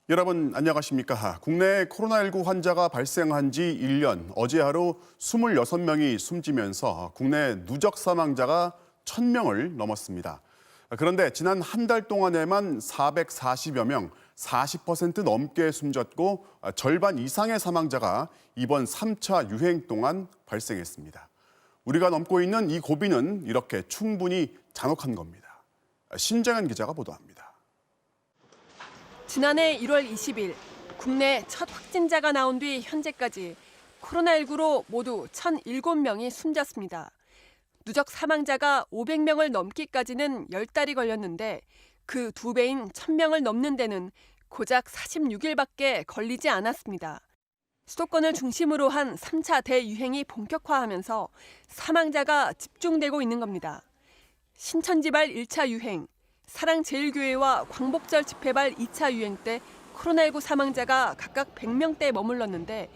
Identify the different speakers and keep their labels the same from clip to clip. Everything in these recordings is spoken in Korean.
Speaker 1: 여러분 안녕하십니까? 국내 코로나19 환자가 발생한 지 1년, 어제 하루 26명이 숨지면서 국내 누적 사망자가 1,000명을 넘었습니다. 그런데 지난 한 달 동안에만 440여 명, 40% 넘게 숨졌고 절반 이상의 사망자가 이번 3차 유행 동안 발생했습니다. 우리가 넘고 있는 이 고비는 이렇게 충분히 잔혹한 겁니다. 신정현 기자가 보도합니다.
Speaker 2: 지난해 1월 20일 국내 첫 확진자가 나온 뒤 현재까지 코로나19로 모두 1,007명이 숨졌습니다. 누적 사망자가 500명을 넘기까지는 10달이 걸렸는데 그 2배인 1,000명을 넘는 데는 고작 46일밖에 걸리지 않았습니다. 수도권을 중심으로 한 3차 대유행이 본격화하면서 사망자가 집중되고 있는 겁니다. 신천지발 1차 유행, 사랑제일교회와 광복절 집회발 2차 유행 때 코로나19 사망자가 각각 100명대에 머물렀는데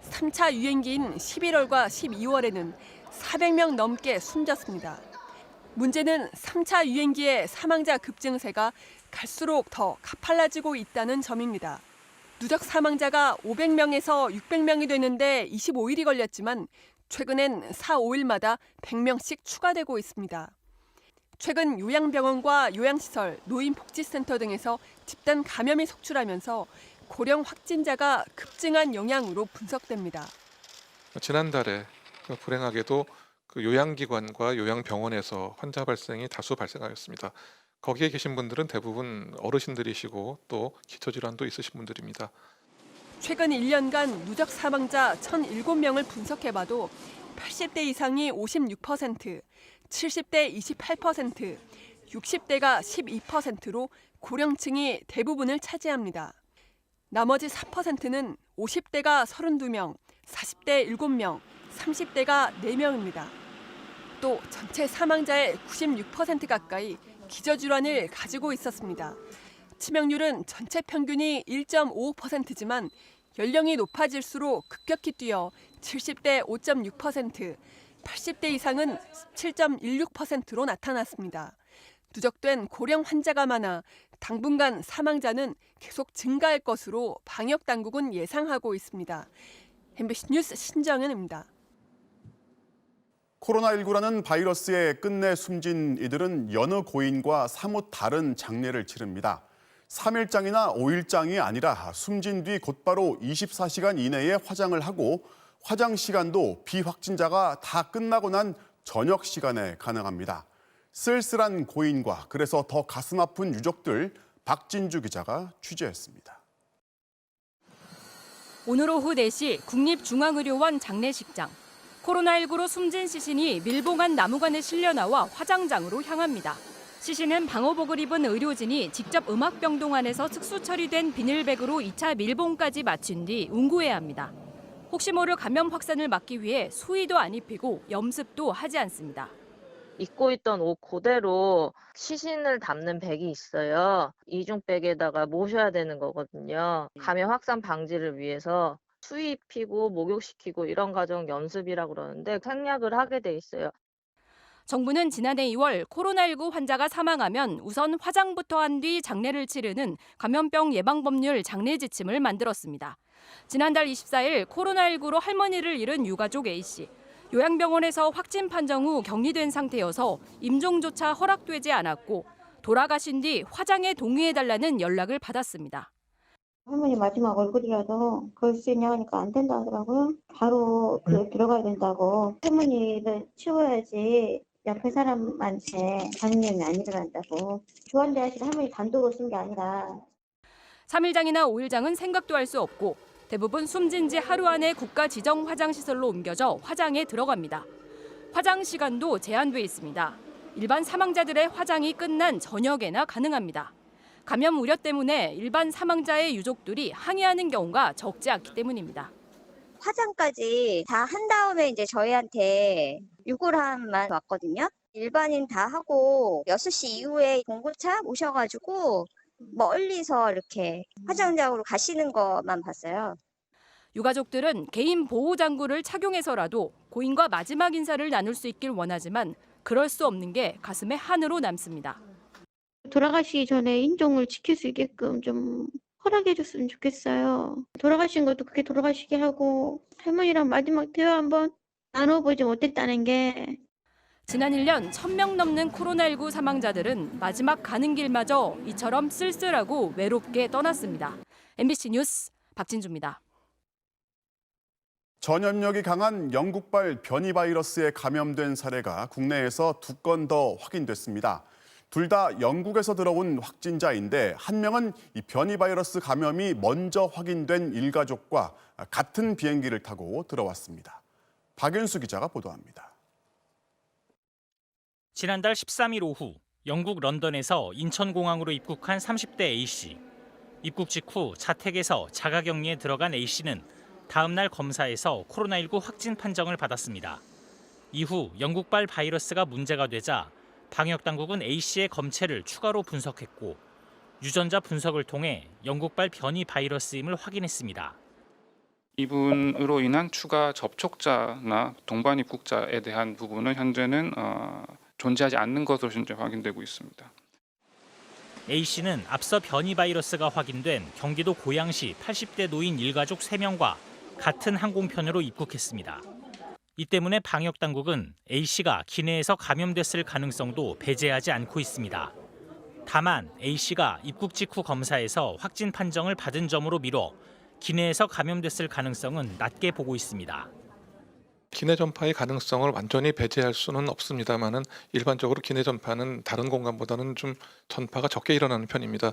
Speaker 2: 3차 유행기인 11월과 12월에는 400명 넘게 숨졌습니다. 문제는 3차 유행기의 사망자 급증세가 갈수록 더 가팔라지고 있다는 점입니다. 누적 사망자가 500명에서 600명이 되는데 25일이 걸렸지만 최근엔 4, 5일마다 100명씩 추가되고 있습니다. 최근 요양병원과 요양시설, 노인복지센터 등에서 집단 감염이 속출하면서 고령 확진자가 급증한 영향으로 분석됩니다.
Speaker 3: 지난달에 불행하게도 요양기관과 요양병원에서 환자 발생이 다수 발생하였습니다. 거기에 계신 분들은 대부분 어르신들이시고 또 기초질환도 있으신 분들입니다.
Speaker 2: 최근 1년간 누적 사망자 1,007명을 분석해봐도 80대 이상이 56%, 70대 28%, 60대가 12%로 고령층이 대부분을 차지합니다. 나머지 4%는 50대가 32명, 40대 7명, 30대가 4명입니다. 또 전체 사망자의 96% 가까이 기저질환을 가지고 있었습니다. 치명률은 전체 평균이 1.55%지만 연령이 높아질수록 급격히 뛰어 70대 5.6%, 80대 이상은 7.16%로 나타났습니다. 누적된 고령 환자가 많아 당분간 사망자는 계속 증가할 것으로 방역당국은 예상하고 있습니다. MBC 뉴스 신정현입니다.
Speaker 1: 코로나19라는 바이러스에 끝내 숨진 이들은 여느 고인과 사뭇 다른 장례를 치릅니다. 3일장이나 5일장이 아니라 숨진 뒤 곧바로 24시간 이내에 화장을 하고 화장 시간도 비확진자가 다 끝나고 난 저녁 시간에 가능합니다. 쓸쓸한 고인과 그래서 더 가슴 아픈 유족들 박진주 기자가 취재했습니다.
Speaker 4: 오늘 오후 4시 국립중앙의료원 장례식장. 코로나19로 숨진 시신이 밀봉한 나무관에 실려 나와 화장장으로 향합니다. 시신은 방호복을 입은 의료진이 직접 음압병동 안에서 특수 처리된 비닐백으로 2차 밀봉까지 마친 뒤 운구해야 합니다. 혹시 모를 감염 확산을 막기 위해 수의도 안 입히고 염습도 하지 않습니다.
Speaker 5: 입고 있던 옷 그대로 시신을 담는 백이 있어요. 이중백에다가 모셔야 되는 거거든요. 감염 확산 방지를 위해서 수의 입히고 목욕시키고 이런 과정 연습이라고 그러는데 생략을 하게 돼 있어요.
Speaker 4: 정부는 지난해 2월 코로나19 환자가 사망하면 우선 화장부터 한 뒤 장례를 치르는 감염병 예방법률 장례 지침을 만들었습니다. 지난달 24일 코로나19로 할머니를 잃은 유가족 A씨. 요양병원에서 확진 판정 후 격리된 상태여서 임종조차 허락되지 않았고 돌아가신 뒤 화장에 동의해달라는 연락을 받았습니다.
Speaker 6: 할머니 마지막 얼굴이라도 볼 수 있냐 하니까 안 된다 하더라고요. 바로 들어가야 된다고. 할머니를 치워야지 옆에 사람한테 감염이 안 일어난다고. 교환대하실 할머니 단독으로 쓴 게 아니라.
Speaker 4: 3일장이나 5일장은 생각도 할 수 없고 대부분 숨진 지 하루 안에 국가 지정 화장시설로 옮겨져 화장에 들어갑니다. 화장 시간도 제한돼 있습니다. 일반 사망자들의 화장이 끝난 저녁에나 가능합니다. 감염 우려 때문에 일반 사망자의 유족들이 항의하는 경우가 적지 않기 때문입니다.
Speaker 7: 화장까지 다 한 다음에 이제 저희한테 유골함만 왔거든요. 일반인 다 하고 6시 이후에 봉고차 오셔가지고 멀리서 이렇게 화장장으로 가시는 것만 봤어요.
Speaker 4: 유가족들은 개인 보호장구를 착용해서라도 고인과 마지막 인사를 나눌 수 있길 원하지만 그럴 수 없는 게 가슴에 한으로 남습니다.
Speaker 6: 돌아가시기 전에 인종을 지킬 수 있게끔 좀 허락해 줬으면 좋겠어요. 돌아가신 것도 그렇게 돌아가시게 하고 할머니랑 마지막 대화 한번 나눠보지 못했다는 게
Speaker 4: 지난 1년 1,000명 넘는 코로나19 사망자들은 마지막 가는 길마저 이처럼 쓸쓸하고 외롭게 떠났습니다. MBC 뉴스 박진주입니다.
Speaker 1: 전염력이 강한 영국발 변이 바이러스에 감염된 사례가 국내에서 2건 더 확인됐습니다. 둘 다 영국에서 들어온 확진자인데 한 명은 이 변이 바이러스 감염이 먼저 확인된 일가족과 같은 비행기를 타고 들어왔습니다. 박윤수 기자가 보도합니다.
Speaker 8: 지난달 13일 오후 영국 런던에서 인천공항으로 입국한 30대 A씨. 입국 직후 자택에서 자가격리에 들어간 A씨는 다음 날 검사에서 코로나19 확진 판정을 받았습니다. 이후 영국발 바이러스가 문제가 되자 방역당국은 A씨의 검체를 추가로 분석했고 유전자 분석을 통해 영국발 변이 바이러스임을 확인했습니다.
Speaker 9: 이분으로 인한 추가 접촉자나 동반 입국자에 대한 부분은 현재는 존재하지 않는 것으로 현재 확인되고 있습니다.
Speaker 8: A씨는 앞서 변이 바이러스가 확인된 경기도 고양시 80대 노인 일가족 3명과 같은 항공편으로 입국했습니다. 이 때문에 방역당국은 A씨가 기내에서 감염됐을 가능성도 배제하지 않고 있습니다. 다만 A씨가 입국 직후 검사에서 확진 판정을 받은 점으로 미뤄 기내에서 감염됐을 가능성은 낮게 보고 있습니다.
Speaker 3: 기내 전파의 가능성을 완전히 배제할 수는 없습니다만은 일반적으로 기내 전파는 다른 공간보다는 좀 전파가 적게 일어나는 편입니다.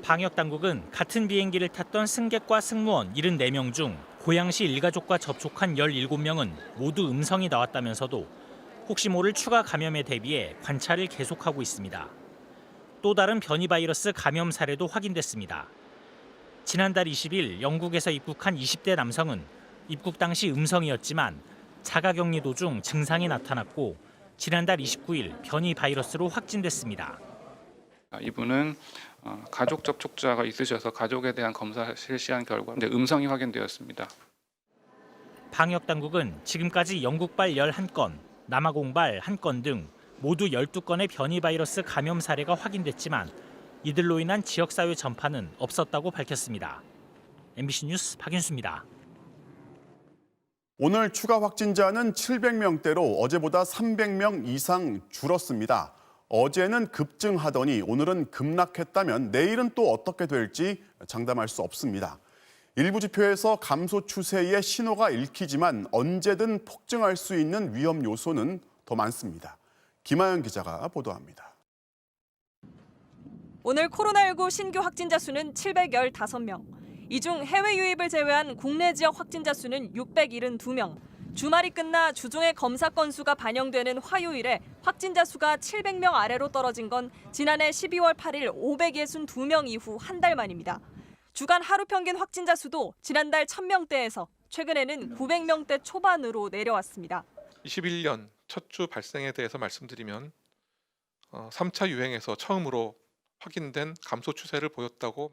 Speaker 8: 방역당국은 같은 비행기를 탔던 승객과 승무원 74명 중 고양시 일가족과 접촉한 17명은 모두 음성이 나왔다면서도 혹시 모를 추가 감염에 대비해 관찰을 계속하고 있습니다. 또 다른 변이 바이러스 감염 사례도 확인됐습니다. 지난달 20일 영국에서 입국한 20대 남성은 입국 당시 음성이었지만 자가격리 도중 증상이 나타났고 지난달 29일 변이 바이러스로 확진됐습니다.
Speaker 9: 이분은 가족 접촉자가 있으셔서 가족에 대한 검사 실시한 결과 음성이 확인되었습니다.
Speaker 8: 방역당국은 지금까지 영국발 11건, 남아공발 1건 등 모두 12건의 변이 바이러스 감염 사례가 확인됐지만 이들로 인한 지역사회 전파는 없었다고 밝혔습니다. MBC 뉴스 박윤수입니다.
Speaker 1: 오늘 추가 확진자는 700명대로 어제보다 300명 이상 줄었습니다. 어제는 급증하더니 오늘은 급락했다면 내일은 또 어떻게 될지 장담할 수 없습니다. 일부 지표에서 감소 추세의 신호가 읽히지만 언제든 폭증할 수 있는 위험 요소는 더 많습니다. 김하연 기자가 보도합니다.
Speaker 2: 오늘 코로나19 신규 확진자 수는 715명. 이 중 해외 유입을 제외한 국내 지역 확진자 수는 672명. 주말이 끝나 주중의 검사 건수가 반영되는 화요일에 확진자 수가 700명 아래로 떨어진 건 지난해 12월 8일 562명 이후 한 달 만입니다. 주간 하루 평균 확진자 수도 지난달 1000명대에서 최근에는 900명대 초반으로 내려왔습니다.
Speaker 3: 21년 첫 주 발생에 대해서 말씀드리면 3차 유행에서 처음으로 확인된 감소 추세를 보였다고.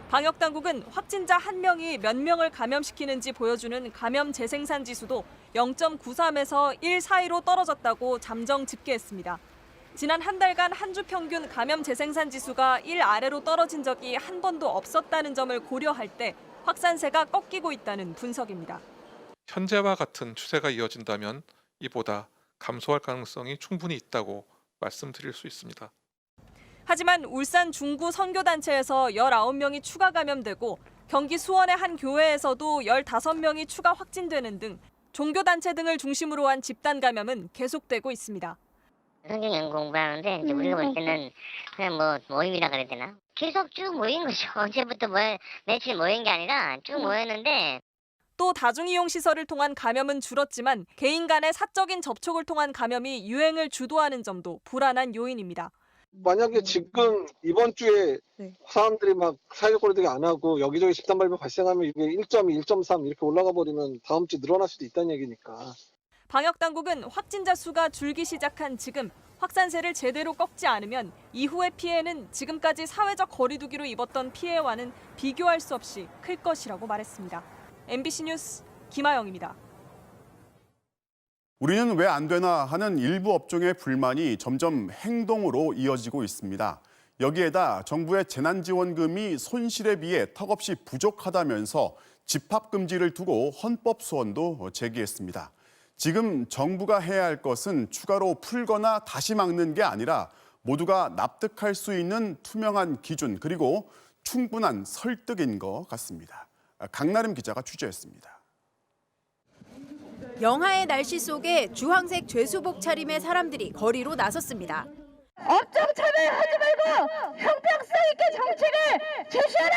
Speaker 2: 방역당국은 확진자 1명이 몇 명을 감염시키는지 보여주는 감염 재생산 지수도 0.93에서 1 사이로 떨어졌다고 잠정 집계했습니다. 지난 한 달간 한 주 평균 감염 재생산 지수가 1 아래로 떨어진 적이 한 번도 없었다는 점을 고려할 때 확산세가 꺾이고 있다는 분석입니다.
Speaker 3: 현재와 같은 추세가 이어진다면 이보다 감소할 가능성이 충분히 있다고 말씀드릴 수 있습니다.
Speaker 2: 하지만 울산 중구 선교단체에서 19명이 추가 감염되고 경기 수원의 한 교회에서도 15명이 추가 확진되는 등 종교단체 등을 중심으로 한 집단 감염은 계속되고 있습니다.
Speaker 10: 성경 공부하는데 이제 우리가 볼 때는 그냥 뭐 모임이라 그래야 되나? 계속 쭉 모인 거죠. 언제부터 며칠 모인 게 아니라 쭉 모였는데.
Speaker 2: 또 다중이용시설을 통한 감염은 줄었지만 개인 간의 사적인 접촉을 통한 감염이 유행을 주도하는 점도 불안한 요인입니다.
Speaker 11: 만약에 지금 이번 주에 사람들이 막 사회적 거리두기 안 하고 여기저기 집단 발병 발생하면 이게 1.2, 1.3 이렇게 올라가 버리면 다음 주 늘어날 수도 있다는 얘기니까.
Speaker 2: 방역당국은 확진자 수가 줄기 시작한 지금 확산세를 제대로 꺾지 않으면 이후의 피해는 지금까지 사회적 거리두기로 입었던 피해와는 비교할 수 없이 클 것이라고 말했습니다. MBC 뉴스 김하영입니다.
Speaker 1: 우리는 왜 안 되나 하는 일부 업종의 불만이 점점 행동으로 이어지고 있습니다. 여기에다 정부의 재난지원금이 손실에 비해 턱없이 부족하다면서 집합금지를 두고 헌법 소원도 제기했습니다. 지금 정부가 해야 할 것은 추가로 풀거나 다시 막는 게 아니라 모두가 납득할 수 있는 투명한 기준 그리고 충분한 설득인 것 같습니다. 강나름 기자가 취재했습니다.
Speaker 4: 영하의 날씨 속에 주황색 죄수복 차림의 사람들이 거리로 나섰습니다.
Speaker 12: 업종 차별하지 말고 형평성 있게 정책을 제시하라!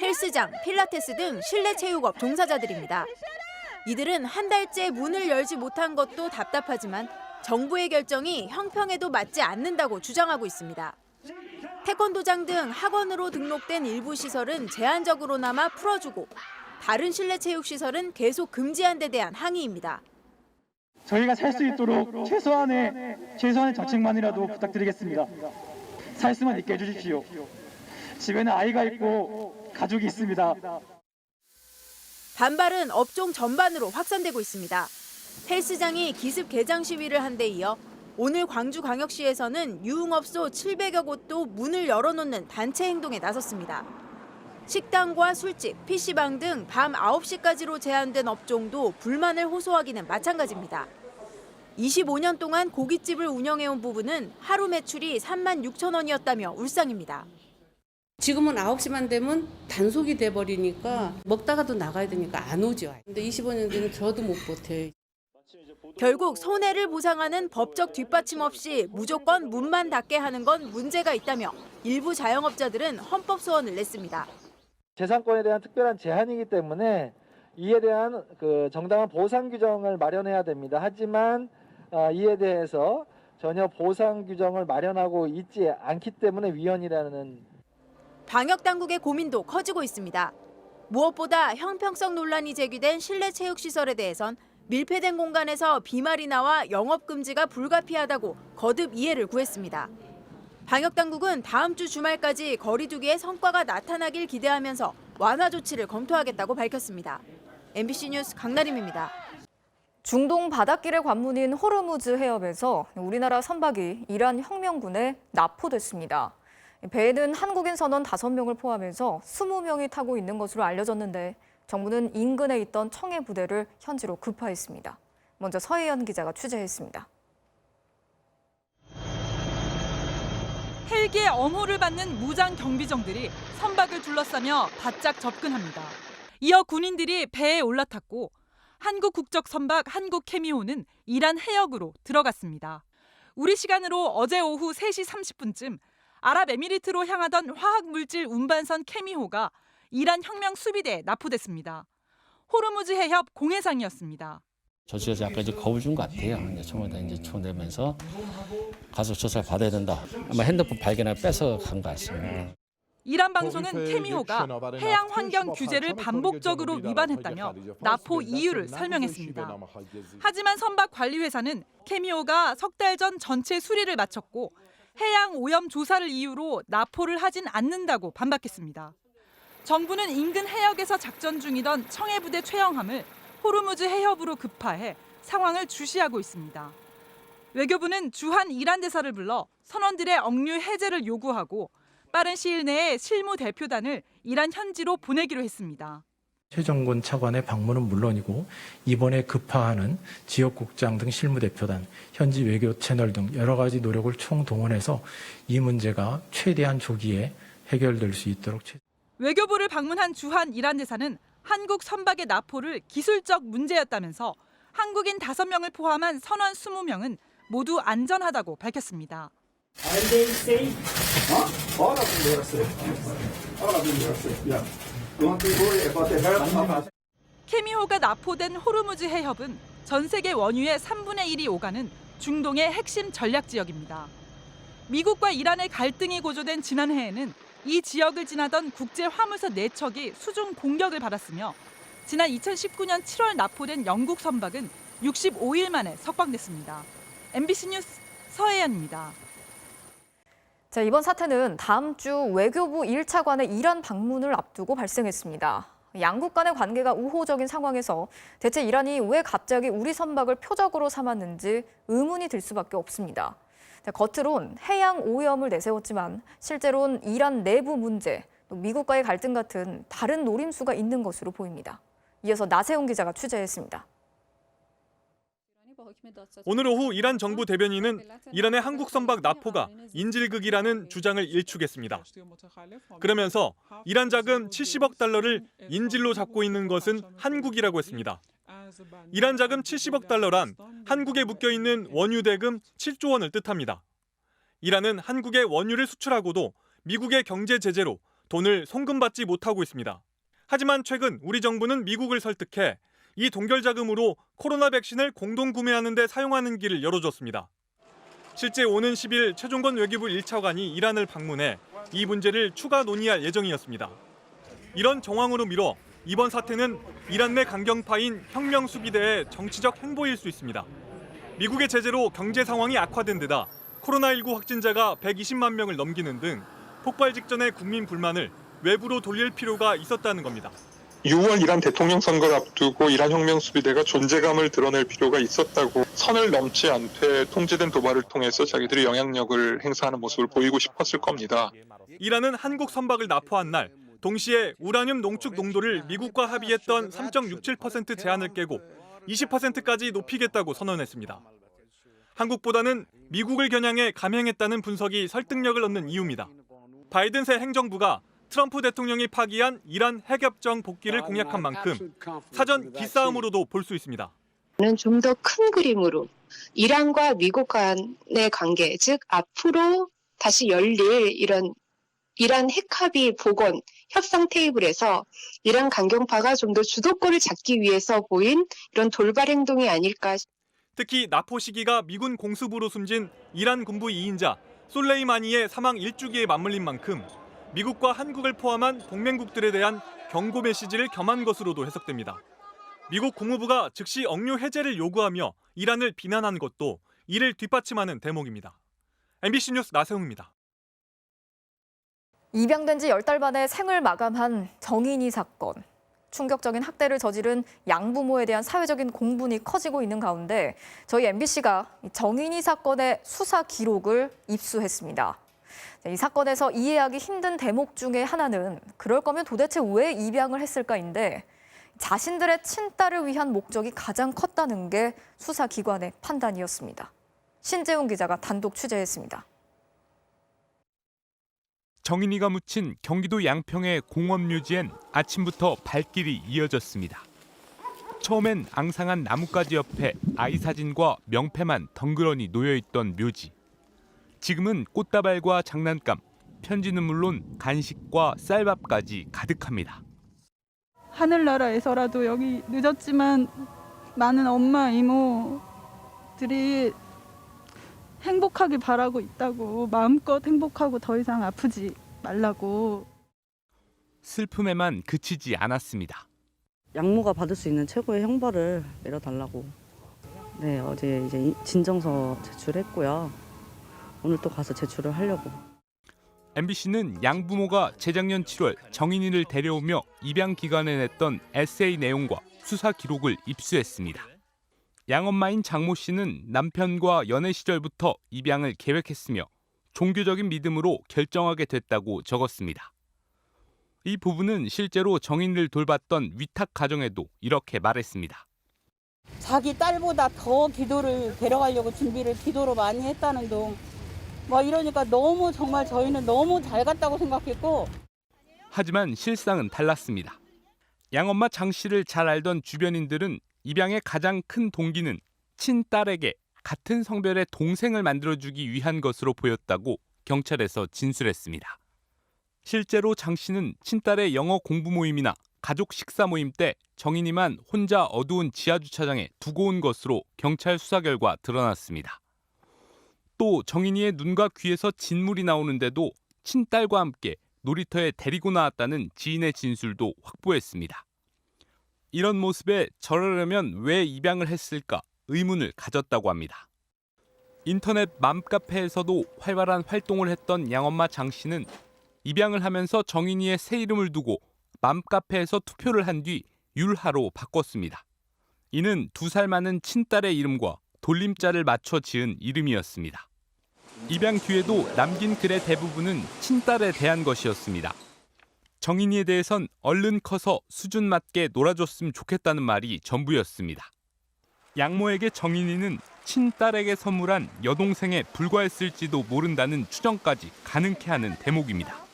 Speaker 4: 헬스장, 필라테스 등 실내 체육업 종사자들입니다. 이들은 한 달째 문을 열지 못한 것도 답답하지만 정부의 결정이 형평에도 맞지 않는다고 주장하고 있습니다. 태권도장 등 학원으로 등록된 일부 시설은 제한적으로나마 풀어주고 다른 실내 체육 시설은 계속 금지한 데 대한 항의입니다.
Speaker 13: 저희가 살 수 있도록 최소한의 정책만이라도 부탁드리겠습니다. 살 수만 있게 해주십시오. 집에는 아이가 있고 가족이 있습니다.
Speaker 4: 반발은 업종 전반으로 확산되고 있습니다. 헬스장이 기습 개장 시위를 한 데 이어 오늘 광주광역시에서는 유흥업소 700여 곳도 문을 열어놓는 단체 행동에 나섰습니다. 식당과 술집, PC방 등 밤 9시까지로 제한된 업종도 불만을 호소하기는 마찬가지입니다. 25년 동안 고깃집을 운영해온 부부는 하루 매출이 3만 6천 원이었다며 울상입니다.
Speaker 14: 지금은 9시만 되면 단속이 돼버리니까 먹다가도 나가야 되니까 안 오죠. 근데 25년 뒤는 저도 못 버텨요.
Speaker 4: 결국 손해를 보상하는 법적 뒷받침 없이 무조건 문만 닫게 하는 건 문제가 있다며 일부 자영업자들은 헌법 소원을 냈습니다.
Speaker 15: 재산권에 대한 특별한 제한이기 때문에 이에 대한 정당한 보상 규정을 마련해야 됩니다. 하지만 이에 대해서 전혀 보상 규정을 마련하고 있지 않기 때문에 위헌이라는.
Speaker 4: 방역 당국의 고민도 커지고 있습니다. 무엇보다 형평성 논란이 제기된 실내 체육 시설에 대해선 밀폐된 공간에서 비말이 나와 영업 금지가 불가피하다고 거듭 이해를 구했습니다. 방역 당국은 다음 주 주말까지 거리 두기에 성과가 나타나길 기대하면서 완화 조치를 검토하겠다고 밝혔습니다. MBC 뉴스 강나림입니다.
Speaker 16: 중동 바닷길의 관문인 호르무즈 해협에서 우리나라 선박이 이란 혁명군에 납포됐습니다. 배에는 한국인 선원 5명을 포함해서 20명이 타고 있는 것으로 알려졌는데 정부는 인근에 있던 청해 부대를 현지로 급파했습니다. 먼저 서혜연 기자가 취재했습니다.
Speaker 2: 헬기의 엄호를 받는 무장 경비정들이 선박을 둘러싸며 바짝 접근합니다. 이어 군인들이 배에 올라탔고 한국 국적 선박 한국 케미호는 이란 해역으로 들어갔습니다. 우리 시간으로 어제 오후 3시 30분쯤 아랍에미리트로 향하던 화학물질 운반선 케미호가 이란 혁명 수비대에 납포됐습니다. 호르무즈 해협 공해상이었습니다.
Speaker 17: 저쪽에서 약간 이제 겁을 준 것 같아요. 이제 총에다 이제 총 내면서 가서 조사를 받아야 된다. 아마 핸드폰 발견하고 뺏어 간 것 같습니다.
Speaker 2: 이란 방송은 케미호가 해양 환경 규제를 반복적으로 위반했다며 납포 이유를 설명했습니다. 하지만 선박 관리회사는 케미호가 석 달 전 전체 수리를 마쳤고 해양 오염 조사를 이유로 납포를 하진 않는다고 반박했습니다. 정부는 인근 해역에서 작전 중이던 청해부대 최영함을 호르무즈 해협으로 급파해 상황을 주시하고 있습니다. 외교부는 주한 이란 대사를 불러 선원들의 억류 해제를 요구하고 빠른 시일 내에 실무 대표단을 이란 현지로 보내기로 했습니다.
Speaker 18: 최정군 차관의 방문은 물론이고 이번에 급파하는 지역국장 등 실무대표단, 현지 외교 채널 등 여러 가지 노력을 총동원해서 이 문제가 최대한 조기에 해결될 수 있도록.
Speaker 2: 외교부를 방문한 주한 이란 대사는 한국 선박의 납포를 기술적 문제였다면서 한국인 5명을 포함한 선원 20명은 모두 안전하다고 밝혔습니다. 케미호가 납포된 호르무즈 해협은 전 세계 원유의 3분의 1이 오가는 중동의 핵심 전략 지역입니다. 미국과 이란의 갈등이 고조된 지난해에는 이 지역을 지나던 국제 화물선 4척이 수중 공격을 받았으며 지난 2019년 7월 납포된 영국 선박은 65일 만에 석방됐습니다. MBC 뉴스 서혜연입니다.
Speaker 16: 자, 이번 사태는 다음 주 외교부 1차관의 이란 방문을 앞두고 발생했습니다. 양국 간의 관계가 우호적인 상황에서 대체 이란이 왜 갑자기 우리 선박을 표적으로 삼았는지 의문이 들 수밖에 없습니다. 겉으론 해양 오염을 내세웠지만 실제로는 이란 내부 문제, 또 미국과의 갈등 같은 다른 노림수가 있는 것으로 보입니다. 이어서 나세훈 기자가 취재했습니다.
Speaker 19: 오늘 오후 이란 정부 대변인은 이란의 한국 선박 나포가 인질극이라는 주장을 일축했습니다. 그러면서 이란 자금 70억 달러를 인질로 잡고 있는 것은 한국이라고 했습니다. 이란 자금 70억 달러란 한국에 묶여있는 원유 대금 7조 원을 뜻합니다. 이란은 한국에 원유를 수출하고도 미국의 경제 제재로 돈을 송금받지 못하고 있습니다. 하지만 최근 우리 정부는 미국을 설득해 이 동결 자금으로 코로나 백신을 공동 구매하는 데 사용하는 길을 열어줬습니다. 실제 오는 10일 최종건 외교부 1차관이 이란을 방문해 이 문제를 추가 논의할 예정이었습니다. 이런 정황으로 미뤄 이번 사태는 이란 내 강경파인 혁명수비대의 정치적 행보일 수 있습니다. 미국의 제재로 경제 상황이 악화된 데다 코로나19 확진자가 120만 명을 넘기는 등 폭발 직전의 국민 불만을 외부로 돌릴 필요가 있었다는 겁니다.
Speaker 20: 6월 이란 대통령 선거를 앞두고 이란 혁명수비대가 존재감을 드러낼 필요가 있었다고 선을 넘지 않되 통제된 도발을 통해서 자기들이 영향력을 행사하는 모습을 보이고 싶었을 겁니다.
Speaker 19: 이란은 한국 선박을 납포한 날 동시에 우라늄 농축 농도를 미국과 합의했던 3.67% 제한을 깨고 20%까지 높이겠다고 선언했습니다. 한국보다는 미국을 겨냥해 감행했다는 분석이 설득력을 얻는 이유입니다. 바이든 새 행정부가 트럼프 대통령이 파기한 이란 핵협정 복귀를 공약한 만큼 사전 기싸움으로도 볼 수 있습니다.
Speaker 21: 좀 더 큰 그림으로 이란과 미국 간의 관계, 즉 앞으로 다시 열릴 이런 이란 핵합의 복원 협상 테이블에서 이란 강경파가 좀 더 주도권을 잡기 위해서 보인 이런 돌발 행동이 아닐까.
Speaker 19: 특히 나포 시기가 미군 공습으로 숨진 이란 군부 2인자 솔레이마니의 사망 1주기에 맞물린 만큼 미국과 한국을 포함한 동맹국들에 대한 경고 메시지를 겸한 것으로도 해석됩니다. 미국 국무부가 즉시 억류 해제를 요구하며 이란을 비난한 것도 이를 뒷받침하는 대목입니다. MBC 뉴스 나세웅입니다.
Speaker 16: 입양된 지 10달 만에 생을 마감한 정인이 사건. 충격적인 학대를 저지른 양부모에 대한 사회적인 공분이 커지고 있는 가운데 저희 MBC가 정인이 사건의 수사 기록을 입수했습니다. 이 사건에서 이해하기 힘든 대목 중에 하나는 그럴 거면 도대체 왜 입양을 했을까인데 자신들의 친딸을 위한 목적이 가장 컸다는 게 수사기관의 판단이었습니다. 신재훈 기자가 단독 취재했습니다.
Speaker 22: 정인이가 묻힌 경기도 양평의 공원 묘지엔 아침부터 발길이 이어졌습니다. 처음엔 앙상한 나뭇가지 옆에 아이 사진과 명패만 덩그러니 놓여있던 묘지. 지금은 꽃다발과 장난감, 편지는 물론 간식과 쌀밥까지 가득합니다.
Speaker 23: 하늘나라에서라도 여기 늦었지만 많은 엄마, 이모들이 행복하길 바라고 있다고, 마음껏 행복하고 더 이상 아프지 말라고.
Speaker 22: 슬픔에만 그치지 않았습니다.
Speaker 24: 양모가 받을 수 있는 최고의 형벌을 내려달라고. 네, 어제 이제 진정서 제출했고요. 오늘 또 가서 제출을 하려고.
Speaker 22: MBC는 양부모가 재작년 7월 정인이를 데려오며 입양 기간에 냈던 에세이 내용과 수사 기록을 입수했습니다. 양엄마인 장모 씨는 남편과 연애 시절부터 입양을 계획했으며 종교적인 믿음으로 결정하게 됐다고 적었습니다. 이 부부는 실제로 정인이를 돌봤던 위탁 가정에도 이렇게 말했습니다.
Speaker 25: 자기 딸보다 더 기도를 데려가려고 기도를 많이 했다는 둥. 이러니까 너무 정말 저희는 너무 잘 갔다고 생각했고.
Speaker 22: 하지만 실상은 달랐습니다. 양엄마 장 씨를 잘 알던 주변인들은 입양의 가장 큰 동기는 친딸에게 같은 성별의 동생을 만들어주기 위한 것으로 보였다고 경찰에서 진술했습니다. 실제로 장 씨는 친딸의 영어 공부 모임이나 가족 식사 모임 때 정인이만 혼자 어두운 지하주차장에 두고 온 것으로 경찰 수사 결과 드러났습니다. 또 정인이의 눈과 귀에서 진물이 나오는데도 친딸과 함께 놀이터에 데리고 나왔다는 지인의 진술도 확보했습니다. 이런 모습에 저러려면 왜 입양을 했을까 의문을 가졌다고 합니다. 인터넷 맘카페에서도 활발한 활동을 했던 양엄마 장 씨는 입양을 하면서 정인이의 새 이름을 두고 맘카페에서 투표를 한 뒤 율하로 바꿨습니다. 이는 2살 많은 친딸의 이름과 돌림자를 맞춰 지은 이름이었습니다. 입양 뒤에도 남긴 글의 대부분은 친딸에 대한 것이었습니다. 정인이에 대해선 얼른 커서 수준 맞게 놀아줬으면 좋겠다는 말이 전부였습니다. 양모에게 정인이는 친딸에게 선물한 여동생에 불과했을지도 모른다는 추정까지 가능케 하는 대목입니다.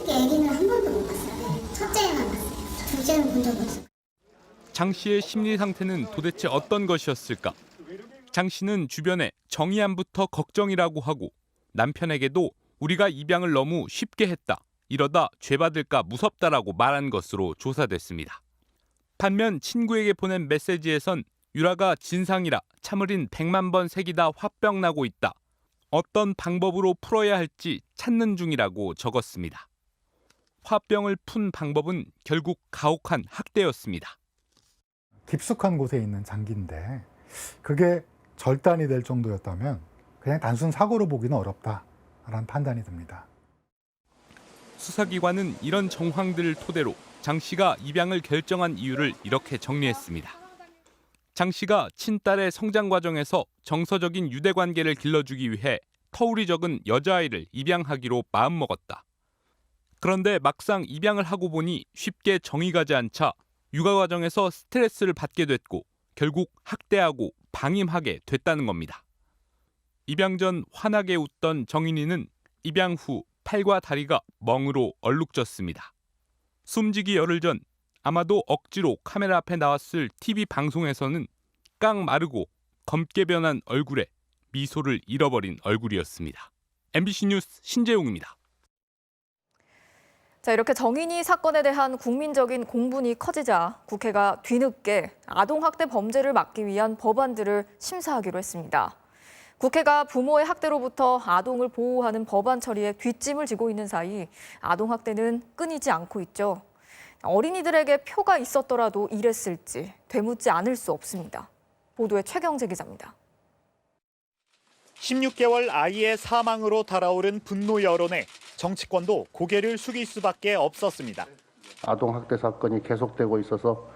Speaker 5: 애기는 한 번도 못 봤어요. 첫째만 봤어요. 둘째는 본 적 없어요.
Speaker 22: 장 씨의 심리 상태는 도대체 어떤 것이었을까? 장 씨는 주변에 정의안부터 걱정이라고 하고 남편에게도 우리가 입양을 너무 쉽게 했다. 이러다 죄받을까 무섭다라고 말한 것으로 조사됐습니다. 반면 친구에게 보낸 메시지에선 유라가 진상이라 참으린 100만 번 색이다 화병 나고 있다. 어떤 방법으로 풀어야 할지 찾는 중이라고 적었습니다. 화병을 푼 방법은 결국 가혹한 학대였습니다.
Speaker 6: 깊숙한 곳에 있는 장기인데 그게 절단이 될 정도였다면 그냥 단순 사고로 보기는 어렵다라는 판단이 듭니다.
Speaker 22: 수사기관은 이런 정황들을 토대로 장 씨가 입양을 결정한 이유를 이렇게 정리했습니다. 장 씨가 친딸의 성장 과정에서 정서적인 유대관계를 길러주기 위해 터울이 적은 여자아이를 입양하기로 마음먹었다. 그런데 막상 입양을 하고 보니 쉽게 정이 가지 않자 육아 과정에서 스트레스를 받게 됐고 결국 학대하고 방임하게 됐다는 겁니다. 입양 전 환하게 웃던 정인이는 입양 후 팔과 다리가 멍으로 얼룩졌습니다. 숨지기 열흘 전 아마도 억지로 카메라 앞에 나왔을 TV 방송에서는 깡 마르고 검게 변한 얼굴에 미소를 잃어버린 얼굴이었습니다. MBC 뉴스 신재용입니다.
Speaker 16: 자, 이렇게 정인이 사건에 대한 국민적인 공분이 커지자 국회가 뒤늦게 아동학대 범죄를 막기 위한 법안들을 심사하기로 했습니다. 국회가 부모의 학대로부터 아동을 보호하는 법안 처리에 뒷짐을 지고 있는 사이 아동학대는 끊이지 않고 있죠. 어린이들에게 표가 있었더라도 이랬을지 되묻지 않을 수 없습니다. 보도에 최경재 기자입니다.
Speaker 7: 16개월 아이의 사망으로 달아오른 분노 여론에 정치권도 고개를 숙일 수밖에 없었습니다.
Speaker 8: 아동학대 사건이 계속되고 있어서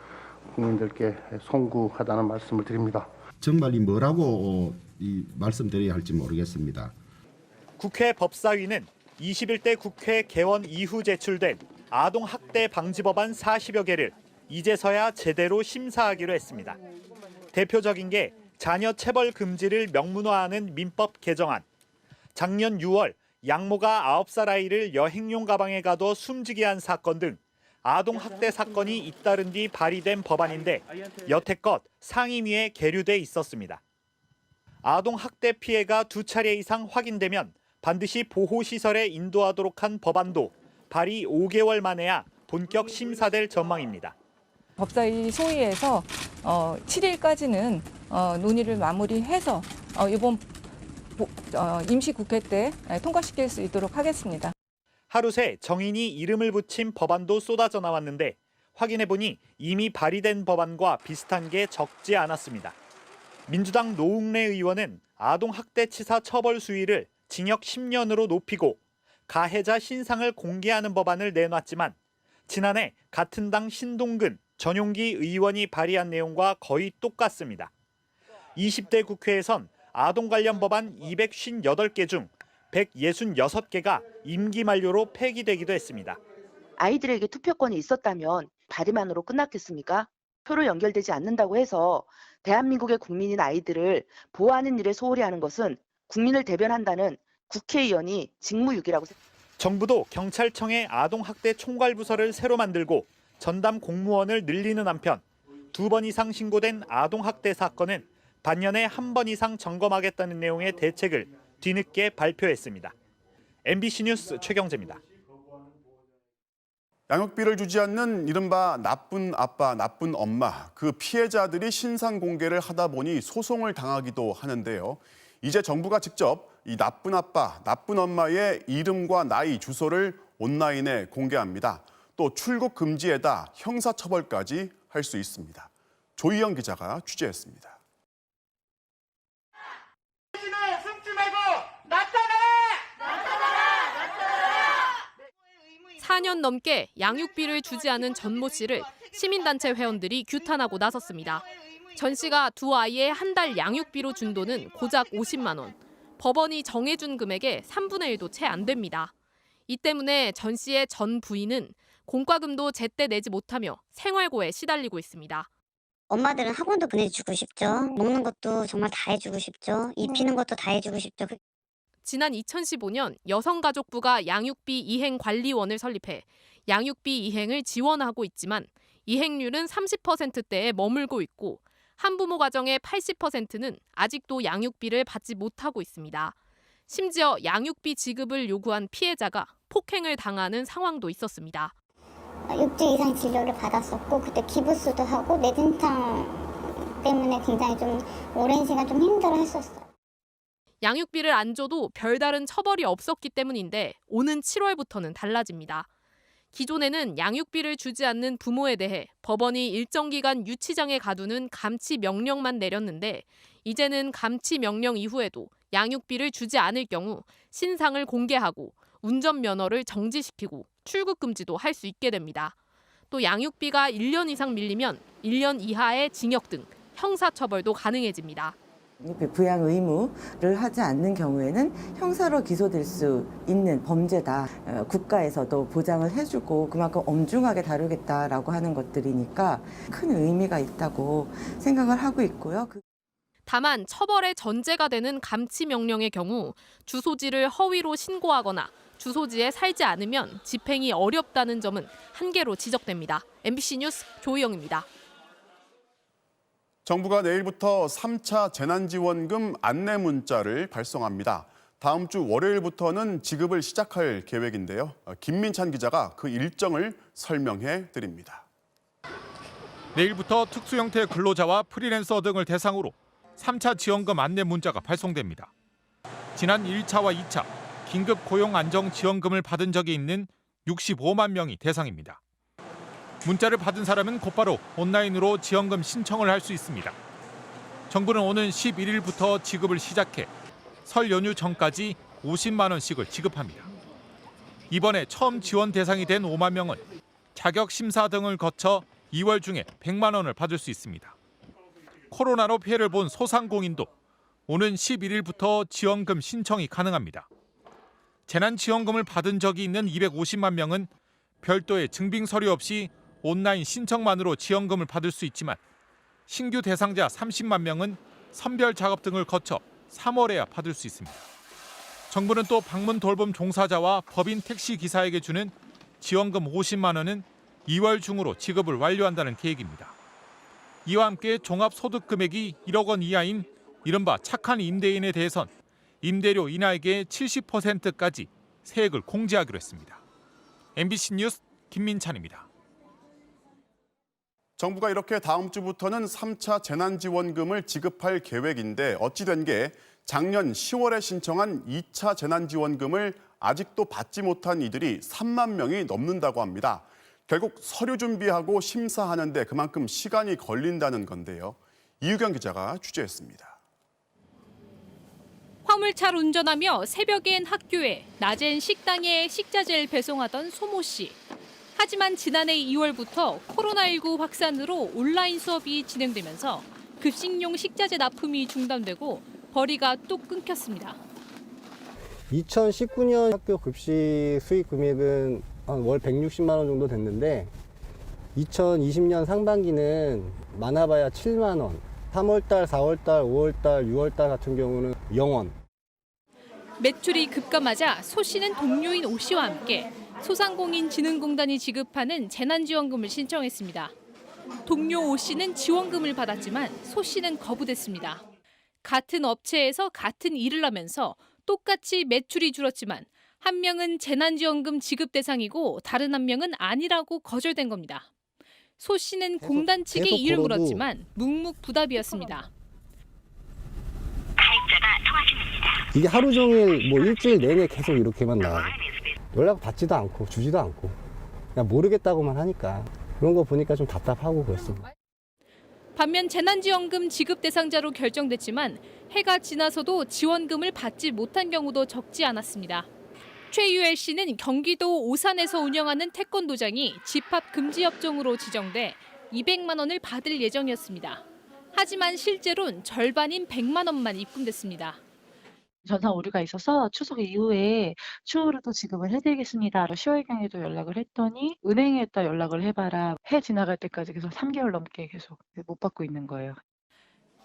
Speaker 8: 국민들께 송구하다는 말씀을 드립니다.
Speaker 9: 정말 뭐라고 말씀드려야 할지 모르겠습니다.
Speaker 7: 국회 법사위는 21대 국회 개원 이후 제출된 아동학대 방지법안 40여 개를 이제서야 제대로 심사하기로 했습니다. 대표적인 게 자녀 체벌 금지를 명문화하는 민법 개정안. 작년 6월 양모가 9살 아이를 여행용 가방에 가둬 숨지게 한 사건 등 아동학대 사건이 잇따른 뒤 발의된 법안인데 여태껏 상임위에 계류돼 있었습니다. 아동학대 피해가 2차례 이상 확인되면 반드시 보호시설에 인도하도록 한 법안도 발의 5개월 만에야 본격 심사될 전망입니다.
Speaker 26: 법사위 소위에서 7일까지는 논의를 마무리해서 이번 임시국회 때 통과시킬 수 있도록 하겠습니다.
Speaker 7: 하루 새 정인이 이름을 붙인 법안도 쏟아져 나왔는데 확인해보니 이미 발의된 법안과 비슷한 게 적지 않았습니다. 민주당 노웅래 의원은 아동학대치사 처벌 수위를 징역 10년으로 높이고 가해자 신상을 공개하는 법안을 내놨지만 지난해 같은 당 신동근, 전용기 의원이 발의한 내용과 거의 똑같습니다. 20대 국회에선 아동 관련 법안 258개 중 166개가 임기 만료로 폐기되기도 했습니다.
Speaker 27: 아이들에게 투표권이 있었다면 발의만으로 끝났겠습니까? 표로 연결되지 않는다고 해서 대한민국의 국민인 아이들을 보호하는 일에 소홀히 하는 것은 국민을 대변한다는 국회의원이 직무유기라고 생각합니다.
Speaker 7: 정부도 경찰청의 아동학대 총괄부서를 새로 만들고 전담 공무원을 늘리는 한편 2번 이상 신고된 아동학대 사건은 반년에 1번 이상 점검하겠다는 내용의 대책을 뒤늦게 발표했습니다. MBC 뉴스 최경재입니다.
Speaker 1: 양육비를 주지 않는 이른바 나쁜 아빠, 나쁜 엄마, 그 피해자들이 신상 공개를 하다 보니 소송을 당하기도 하는데요. 이제 정부가 직접 이 나쁜 아빠, 나쁜 엄마의 이름과 나이, 주소를 온라인에 공개합니다. 또 출국 금지에다 형사처벌까지 할 수 있습니다. 조희영 기자가 취재했습니다.
Speaker 28: 4년 넘게 양육비를 주지 않은 전모 씨를 시민단체 회원들이 규탄하고 나섰습니다. 전 씨가 두 아이의 한 달 양육비로 준 돈은 고작 50만 원. 법원이 정해준 금액의 3분의 1도 채 안 됩니다. 이 때문에 전 씨의 전 부인은 공과금도 제때 내지 못하며 생활고에 시달리고 있습니다.
Speaker 5: 엄마들은 학원도 보내주고 싶죠. 먹는 것도 정말 다 해주고 싶죠. 입히는 것도 다 해주고 싶죠.
Speaker 28: 지난 2015년 여성가족부가 양육비 이행관리원을 설립해 양육비 이행을 지원하고 있지만 이행률은 30%대에 머물고 있고 한부모 가정의 80%는 아직도 양육비를 받지 못하고 있습니다. 심지어 양육비 지급을 요구한 피해자가 폭행을 당하는 상황도 있었습니다.
Speaker 5: 6주 이상 진료를 받았었고 그때 기부수도 하고 뇌진탕 때문에 굉장히 좀 오랜 시간 좀 힘들어했었어요.
Speaker 28: 양육비를 안 줘도 별다른 처벌이 없었기 때문인데 오는 7월부터는 달라집니다. 기존에는 양육비를 주지 않는 부모에 대해 법원이 일정 기간 유치장에 가두는 감치 명령만 내렸는데 이제는 감치 명령 이후에도 양육비를 주지 않을 경우 신상을 공개하고 운전면허를 정지시키고 출국 금지도 할 수 있게 됩니다. 또 양육비가 1년 이상 밀리면 1년 이하의 징역 등 형사처벌도 가능해집니다.
Speaker 3: 부양 의무를 하지 않는 경우에는 형사로 기소될 수 있는 범죄다. 국가에서도 보장을 해주고 그만큼 엄중하게 다루겠다라고 하는 것들이니까 큰 의미가 있다고 생각을 하고 있고요.
Speaker 28: 다만 처벌의 전제가 되는 감치 명령의 경우 주소지를 허위로 신고하거나 주소지에 살지 않으면 집행이 어렵다는 점은 한계로 지적됩니다. MBC 뉴스 조희영입니다.
Speaker 1: 정부가 내일부터 3차 재난지원금 안내 문자를 발송합니다. 다음 주 월요일부터는 지급을 시작할 계획인데요. 김민찬 기자가 그 일정을 설명해 드립니다.
Speaker 4: 내일부터 특수 형태의 근로자와 프리랜서 등을 대상으로 3차 지원금 안내 문자가 발송됩니다. 지난 1차와 2차 긴급 고용 안정 지원금을 받은 적이 있는 65만 명이 대상입니다. 문자를 받은 사람은 곧바로 온라인으로 지원금 신청을 할 수 있습니다. 정부는 오는 11일부터 지급을 시작해 설 연휴 전까지 50만 원씩을 지급합니다. 이번에 처음 지원 대상이 된 5만 명은 자격 심사 등을 거쳐 2월 중에 100만 원을 받을 수 있습니다. 코로나로 피해를 본 소상공인도 오는 11일부터 지원금 신청이 가능합니다. 재난지원금을 받은 적이 있는 250만 명은 별도의 증빙 서류 없이 온라인 신청만으로 지원금을 받을 수 있지만 신규 대상자 30만 명은 선별 작업 등을 거쳐 3월에야 받을 수 있습니다. 정부는 또 방문 돌봄 종사자와 법인 택시 기사에게 주는 지원금 50만 원은 2월 중으로 지급을 완료한다는 계획입니다. 이와 함께 종합소득 금액이 1억 원 이하인 이른바 착한 임대인에 대해선 임대료 인하액의 70%까지 세액을 공제하기로 했습니다. MBC 뉴스 김민찬입니다.
Speaker 1: 정부가 이렇게 다음 주부터는 3차 재난지원금을 지급할 계획인데 어찌된 게 작년 10월에 신청한 2차 재난지원금을 아직도 받지 못한 이들이 3만 명이 넘는다고 합니다. 결국 서류 준비하고 심사하는 데 그만큼 시간이 걸린다는 건데요. 이유경 기자가 취재했습니다.
Speaker 10: 화물차를 운전하며 새벽엔 학교에, 낮엔 식당에 식자재를 배송하던 소모 씨. 하지만 지난해 2월부터 코로나19 확산으로 온라인 수업이 진행되면서 급식용 식자재 납품이 중단되고 벌이가 뚝 끊겼습니다.
Speaker 11: 2019년 학교 급식 수익 금액은 월 160만 원 정도 됐는데 2020년 상반기는 많아봐야 7만 원, 3월달, 4월달, 5월달, 6월달 같은 경우는 0원.
Speaker 10: 매출이 급감하자 소 씨는 동료인 오 씨와 함께 소상공인진흥공단이 지급하는 재난지원금을 신청했습니다. 동료 오 씨는 지원금을 받았지만 소 씨는 거부됐습니다. 같은 업체에서 같은 일을 하면서 똑같이 매출이 줄었지만 한 명은 재난지원금 지급 대상이고 다른 한 명은 아니라고 거절된 겁니다. 소 씨는 공단 측에 이를 물었지만 묵묵부답이었습니다.
Speaker 11: 이게 하루 종일 뭐 일주일 내내 계속 이렇게만 나와요. 연락 받지도 않고 주지도 않고 그냥 모르겠다고만 하니까 그런 거 보니까 좀 답답하고 그렇습니다.
Speaker 10: 반면 재난지원금 지급 대상자로 결정됐지만 해가 지나서도 지원금을 받지 못한 경우도 적지 않았습니다. 최유엘 씨는 경기도 오산에서 운영하는 태권도장이 집합 금지 업종으로 지정돼 200만 원을 받을 예정이었습니다. 하지만 실제로는 절반인 100만 원만 입금됐습니다.
Speaker 2: 전산 오류가 있어서 추석 이후에 추후로도 지급을 해드리겠습니다. 10월경에도 연락을 했더니 은행에다 연락을 해봐라. 해 지나갈 때까지 계속 3개월 넘게 계속 못 받고 있는 거예요.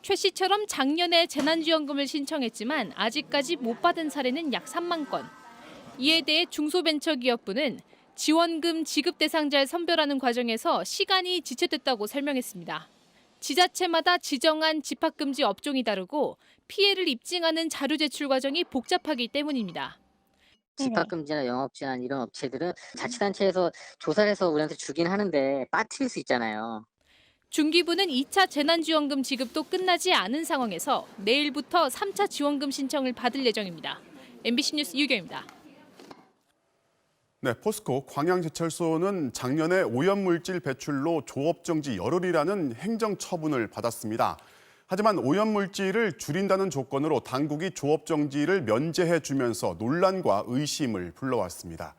Speaker 10: 최 씨처럼 작년에 재난지원금을 신청했지만 아직까지 못 받은 사례는 약 3만 건. 이에 대해 중소벤처기업부는 지원금 지급 대상자를 선별하는 과정에서 시간이 지체됐다고 설명했습니다. 지자체마다 지정한 집합금지 업종이 다르고 피해를 입증하는 자료 제출 과정이 복잡하기 때문입니다.
Speaker 12: 집합금지나 영업제한 이런 업체들은 자치단체에서 조사를 해서 우리한테 주긴 하는데 빠뜨릴 수 있잖아요.
Speaker 10: 중기부는 2차 재난지원금 지급도 끝나지 않은 상황에서 내일부터 3차 지원금 신청을 받을 예정입니다. MBC 뉴스 유경입니다.
Speaker 1: 네, 포스코 광양제철소는 작년에 오염물질 배출로 조업정지 열흘이라는 행정처분을 받았습니다. 하지만 오염물질을 줄인다는 조건으로 당국이 조업정지를 면제해주면서 논란과 의심을 불러왔습니다.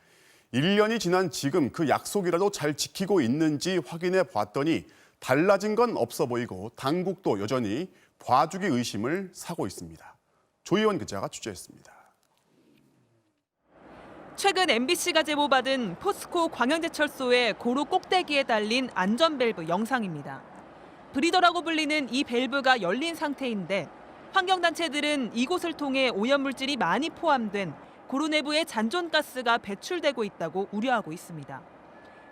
Speaker 1: 1년이 지난 지금 그 약속이라도 잘 지키고 있는지 확인해 봤더니 달라진 건 없어 보이고 당국도 여전히 봐주기 의심을 사고 있습니다. 조희원 기자가 취재했습니다.
Speaker 13: 최근 MBC가 제보받은 포스코 광양제철소의 고로 꼭대기에 달린 안전밸브 영상입니다. 브리더라고 불리는 이 밸브가 열린 상태인데 환경단체들은 이곳을 통해 오염물질이 많이 포함된 고로 내부에 잔존가스가 배출되고 있다고 우려하고 있습니다.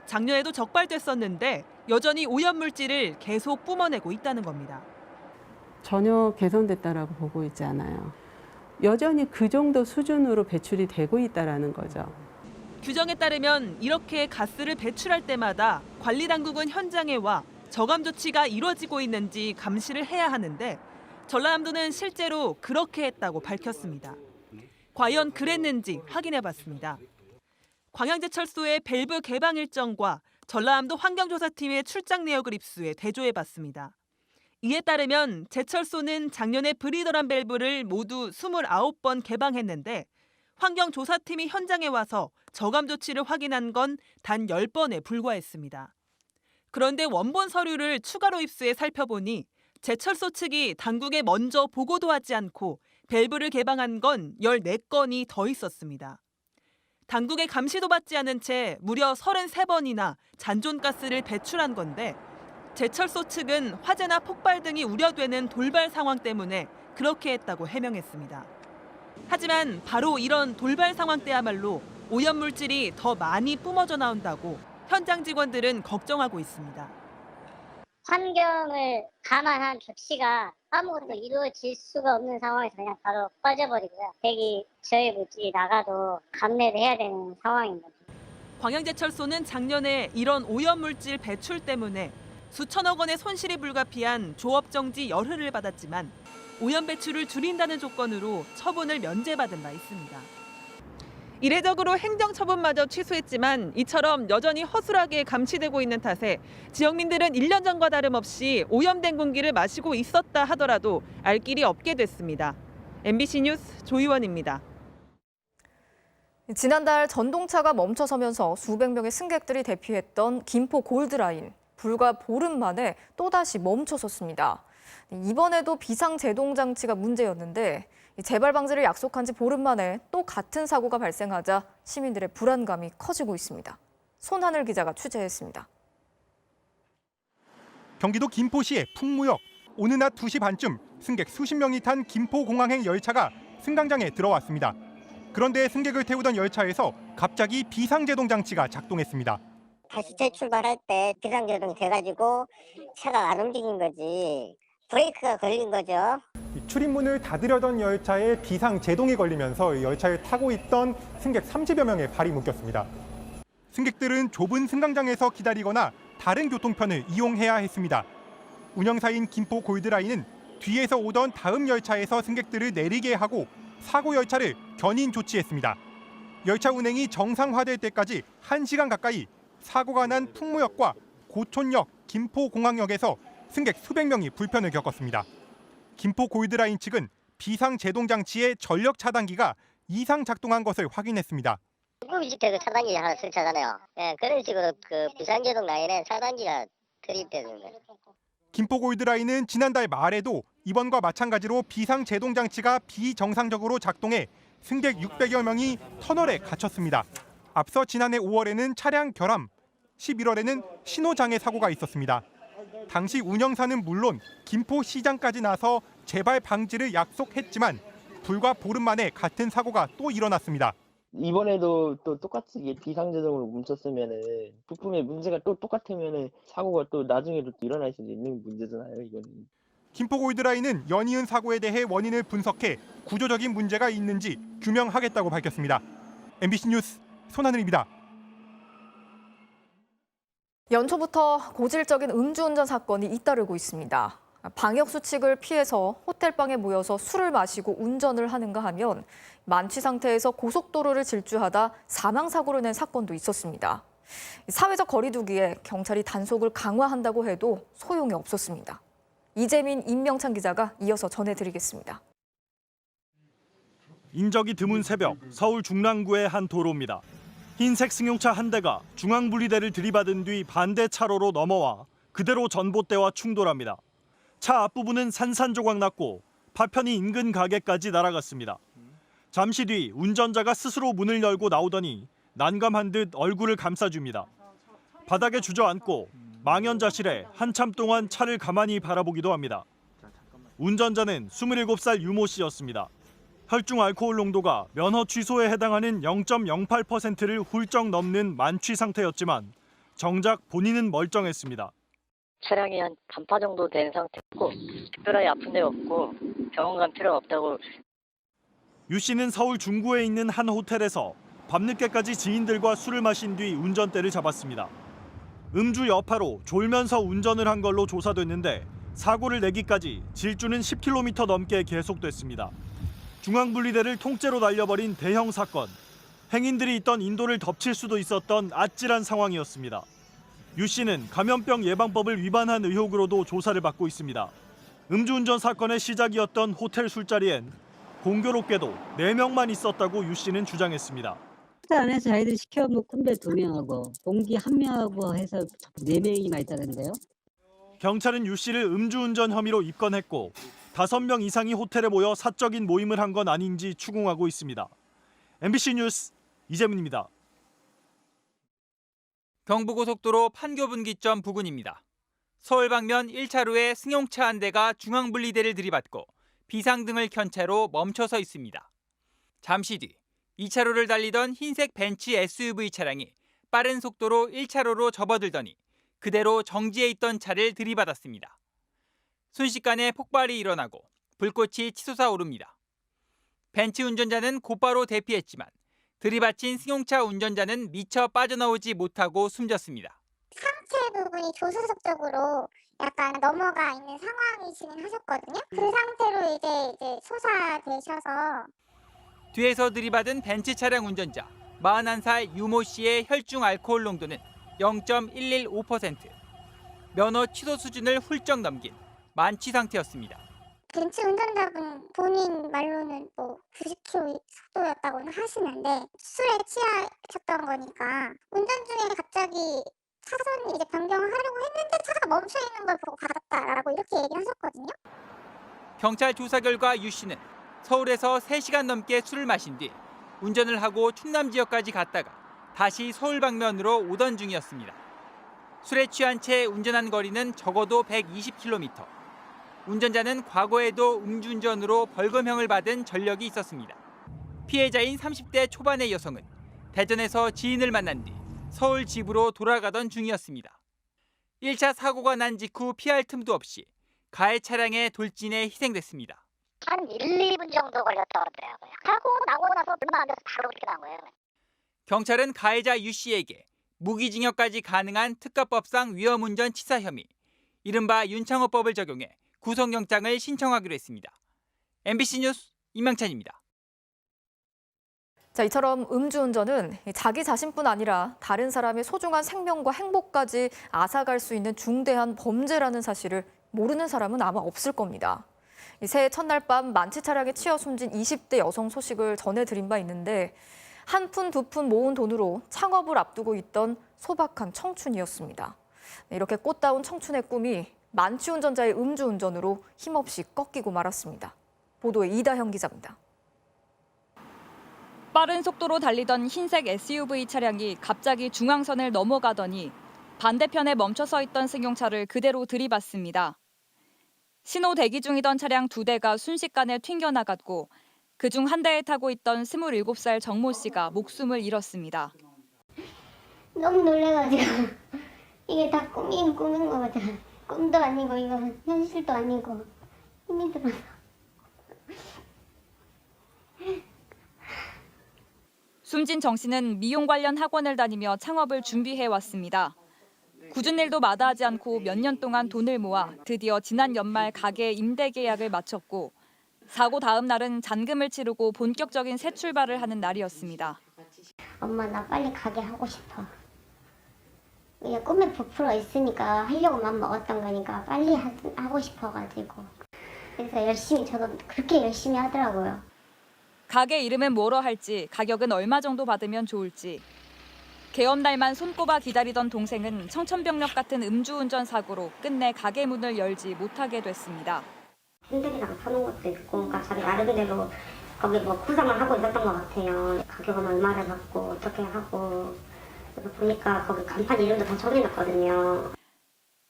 Speaker 13: 작년에도 적발됐었는데 여전히 오염물질을 계속 뿜어내고 있다는 겁니다.
Speaker 14: 전혀 개선됐다라고 보고 있지 않아요. 여전히 그 정도 수준으로 배출이 되고 있다는 거죠.
Speaker 13: 규정에 따르면 이렇게 가스를 배출할 때마다 관리당국은 현장에 와 저감 조치가 이루어지고 있는지 감시를 해야 하는데 전라남도는 실제로 그렇게 했다고 밝혔습니다. 과연 그랬는지 확인해봤습니다. 광양제철소의 밸브 개방 일정과 전라남도 환경조사팀의 출장 내역을 입수해 대조해봤습니다. 이에 따르면 제철소는 작년에 브리더란 밸브를 모두 29번 개방했는데 환경조사팀이 현장에 와서 저감 조치를 확인한 건 단 10번에 불과했습니다. 그런데 원본 서류를 추가로 입수해 살펴보니 제철소 측이 당국에 먼저 보고도 하지 않고 밸브를 개방한 건 14건이 더 있었습니다. 당국의 감시도 받지 않은 채 무려 33번이나 잔존가스를 배출한 건데 제철소 측은 화재나 폭발 등이 우려되는 돌발 상황 때문에 그렇게 했다고 해명했습니다. 하지만 바로 이런 돌발 상황 때야말로 오염물질이 더 많이 뿜어져 나온다고 현장 직원들은 걱정하고 있습니다.
Speaker 5: 환경을 감안한 조치가 아무것도 이루어질 수가 없는 상황에서 그냥 바로 빠져버리고요. 대기 저희 물질이 나가도 감내를 해야 되는 상황인 거죠.
Speaker 13: 광양제철소는 작년에 이런 오염물질 배출 때문에 수천억 원의 손실이 불가피한 조업정지 열흘을 받았지만 오염 배출을 줄인다는 조건으로 처분을 면제받은 바 있습니다. 이례적으로 행정처분마저 취소했지만 이처럼 여전히 허술하게 감시되고 있는 탓에 지역민들은 1년 전과 다름없이 오염된 공기를 마시고 있었다 하더라도 알 길이 없게 됐습니다. MBC 뉴스 조희원입니다.
Speaker 16: 지난달 전동차가 멈춰서면서 수백 명의 승객들이 대피했던 김포 골드라인. 불과 보름 만에 또다시 멈춰섰습니다. 이번에도 비상제동장치가 문제였는데 재발 방지를 약속한 지 보름 만에 또 같은 사고가 발생하자 시민들의 불안감이 커지고 있습니다. 손하늘 기자가 취재했습니다.
Speaker 15: 경기도 김포시의 풍무역. 오느 낮 2시 반쯤 승객 수십 명이 탄 김포공항행 열차가 승강장에 들어왔습니다. 그런데 승객을 태우던 열차에서 갑자기 비상제동장치가 작동했습니다.
Speaker 5: 다시 재출발할 때 비상제동이 돼가지고 차가 안 움직인 거지. 브레이크가 걸린 거죠.
Speaker 15: 출입문을 닫으려던 열차에 비상제동이 걸리면서 열차를 타고 있던 승객 30여 명의 발이 묶였습니다. 승객들은 좁은 승강장에서 기다리거나 다른 교통편을 이용해야 했습니다. 운영사인 김포 골드라인은 뒤에서 오던 다음 열차에서 승객들을 내리게 하고 사고 열차를 견인 조치했습니다. 열차 운행이 정상화될 때까지 1시간 가까이 사고가 난 풍무역과 고촌역, 김포공항역에서 승객 수백 명이 불편을 겪었습니다. 김포 골드라인 측은 비상제동장치의 전력 차단기가 이상 작동한 것을 확인했습니다.
Speaker 5: 구비식대도 차단기 하나 설치하잖아요. 예, 그런 식으로 그 비상제동 라인에 차단기가 투입되는 거예요.
Speaker 15: 김포골드라인은 지난달 말에도 이번과 마찬가지로 비상제동 장치가 비정상적으로 작동해 승객 600여 명이 터널에 갇혔습니다. 앞서 지난해 5월에는 차량 결함, 11월에는 신호장애 사고가 있었습니다. 당시 운영사는 물론 김포시장까지 나서 재발 방지를 약속했지만 불과 보름 만에 같은 사고가 또 일어났습니다.
Speaker 17: 이번에도 또 똑같이 비상제동으로 뭉쳤으면은 부품의 문제가 또 똑같으면은 사고가 또 나중에도 또 일어날 수도 있는 문제잖아요, 이거는.
Speaker 15: 김포골드라인은 연이은 사고에 대해 원인을 분석해 구조적인 문제가 있는지 규명하겠다고 밝혔습니다. MBC 뉴스 손하늘입니다.
Speaker 16: 연초부터 고질적인 음주운전 사건이 잇따르고 있습니다. 방역 수칙을 피해서 호텔방에 모여서 술을 마시고 운전을 하는가 하면 만취 상태에서 고속도로를 질주하다 사망사고를 낸 사건도 있었습니다. 사회적 거리두기에 경찰이 단속을 강화한다고 해도 소용이 없었습니다. 이재민, 임명찬 기자가 이어서 전해드리겠습니다.
Speaker 18: 인적이 드문 새벽 서울 중랑구의 한 도로입니다. 흰색 승용차 한 대가 중앙분리대를 들이받은 뒤 반대 차로로 넘어와 그대로 전봇대와 충돌합니다. 차 앞부분은 산산조각 났고 파편이 인근 가게까지 날아갔습니다. 잠시 뒤 운전자가 스스로 문을 열고 나오더니 난감한 듯 얼굴을 감싸줍니다. 바닥에 주저앉고 망연자실해 한참 동안 차를 가만히 바라보기도 합니다. 운전자는 27살 유모 씨였습니다. 혈중 알코올 농도가 면허 취소에 해당하는 0.08%를 훌쩍 넘는 만취 상태였지만 정작 본인은 멀쩡했습니다.
Speaker 12: 차량이 한 반파 정도 된 상태고 특별하게 아픈 데가 없고 병원 갈 필요가 없다고.
Speaker 18: 유 씨는 서울 중구에 있는 한 호텔에서 밤늦게까지 지인들과 술을 마신 뒤 운전대를 잡았습니다. 음주 여파로 졸면서 운전을 한 걸로 조사됐는데 사고를 내기까지 질주는 10km 넘게 계속됐습니다. 중앙분리대를 통째로 날려버린 대형 사건. 행인들이 있던 인도를 덮칠 수도 있었던 아찔한 상황이었습니다. 유 씨는 감염병 예방법을 위반한 의혹으로도 조사를 받고 있습니다. 음주운전 사건의 시작이었던 호텔 술자리엔 공교롭게도 4명만 있었다고 유 씨는 주장했습니다.
Speaker 19: 호텔 안에서 자기들이 시켜먹은 군배 2명하고 동기 1명하고 해서 4명이나 있다는데요.
Speaker 18: 경찰은 유 씨를 음주운전 혐의로 입건했고 5명 이상이 호텔에 모여 사적인 모임을 한 건 아닌지 추궁하고 있습니다. MBC 뉴스 이재민입니다.
Speaker 20: 경부고속도로 판교분기점 부근입니다. 서울 방면 1차로에 승용차 한 대가 중앙분리대를 들이받고 비상등을 켠 채로 멈춰서 있습니다. 잠시 뒤 2차로를 달리던 흰색 벤츠 SUV 차량이 빠른 속도로 1차로로 접어들더니 그대로 정지해 있던 차를 들이받았습니다. 순식간에 폭발이 일어나고 불꽃이 치솟아 오릅니다. 벤츠 운전자는 곧바로 대피했지만 들이받친 승용차 운전자는 미처 빠져나오지 못하고 숨졌습니다.
Speaker 21: 상체 부분이 조수석적으로 약간 넘어가 있는 상황이시긴 하셨거든요. 그 상태로 이제 솟아되셔서
Speaker 20: 뒤에서 들이받은 벤츠 차량 운전자 41살 유모 씨의 혈중 알코올 농도는 0.115%, 면허 취소 수준을 훌쩍 넘긴 만취 상태였습니다.
Speaker 21: 벤츠 운전자분 본인 말로는 뭐 90km 속도였다고는 하시는데 술에 취하셨던 거니까 운전 중에 갑자기 차선 이제 변경을 하려고 했는데 차가 멈춰 있는 걸 보고 받았다라고 이렇게 얘기를 하셨거든요.
Speaker 20: 경찰 조사 결과 유 씨는 서울에서 3시간 넘게 술을 마신 뒤 운전을 하고 충남 지역까지 갔다가 다시 서울 방면으로 오던 중이었습니다. 술에 취한 채 운전한 거리는 적어도 120km. 운전자는 과거에도 음주운전으로 벌금형을 받은 전력이 있었습니다. 피해자인 30대 초반의 여성은 대전에서 지인을 만난 뒤 서울 집으로 돌아가던 중이었습니다. 1차 사고가 난 직후 피할 틈도 없이 가해 차량의 돌진에 희생됐습니다.
Speaker 5: 한 1, 2분 정도 걸렸다고 그러더라고요. 사고 나고 나서 얼마 안 돼서 바로 그렇게 난 거예요.
Speaker 20: 경찰은 가해자 유 씨에게 무기징역까지 가능한 특가법상 위험운전 치사 혐의, 이른바 윤창호법을 적용해 구속영장을 신청하기로 했습니다. MBC 뉴스 임명찬입니다.
Speaker 16: 자, 이처럼 음주운전은 자기 자신뿐 아니라 다른 사람의 소중한 생명과 행복까지 앗아갈 수 있는 중대한 범죄라는 사실을 모르는 사람은 아마 없을 겁니다. 새해 첫날 밤 만취 차량에 치여 숨진 20대 여성 소식을 전해드린 바 있는데 한 푼 두 푼 모은 돈으로 창업을 앞두고 있던 소박한 청춘이었습니다. 이렇게 꽃다운 청춘의 꿈이 만취 운전자의 음주운전으로 힘없이 꺾이고 말았습니다. 보도에 이다현 기자입니다.
Speaker 6: 빠른 속도로 달리던 흰색 SUV 차량이 갑자기 중앙선을 넘어가더니 반대편에 멈춰서 있던 승용차를 그대로 들이받습니다. 신호 대기 중이던 차량 2대가 순식간에 튕겨나갔고 그중 한 대에 타고 있던 27살 정모 씨가 목숨을 잃었습니다.
Speaker 21: 너무 놀래가지고 이게 다 꿈인 거거든. 꿈도 아니고 이거 현실도 아니고 힘이 들어서.
Speaker 6: 숨진 정 씨는 미용 관련 학원을 다니며 창업을 준비해왔습니다. 굳은 일도 마다하지 않고 몇 년 동안 돈을 모아 드디어 지난 연말 가게 임대 계약을 마쳤고 사고 다음 날은 잔금을 치르고 본격적인 새 출발을 하는 날이었습니다.
Speaker 21: 엄마 나 빨리 가게 하고 싶어. 그냥 꿈에 부풀어 있으니까 하려고 마음 먹었던 거니까 빨리 하고 싶어가지고. 그래서 열심히 저도 그렇게 열심히 하더라고요.
Speaker 6: 가게 이름은 뭐로 할지, 가격은 얼마 정도 받으면 좋을지. 개업 날만 손꼽아 기다리던 동생은 청천벽력 같은 음주운전 사고로 끝내 가게 문을 열지 못하게 됐습니다.
Speaker 21: 핸들이랑 펴놓은 것도 있고, 그러니까 자기 나름대로 거기 뭐 구상을 하고 있었던 것 같아요. 가격은 얼마를 받고 어떻게 하고. 그래서 보니까 거기 간판 이름도 다 적어놨거든요.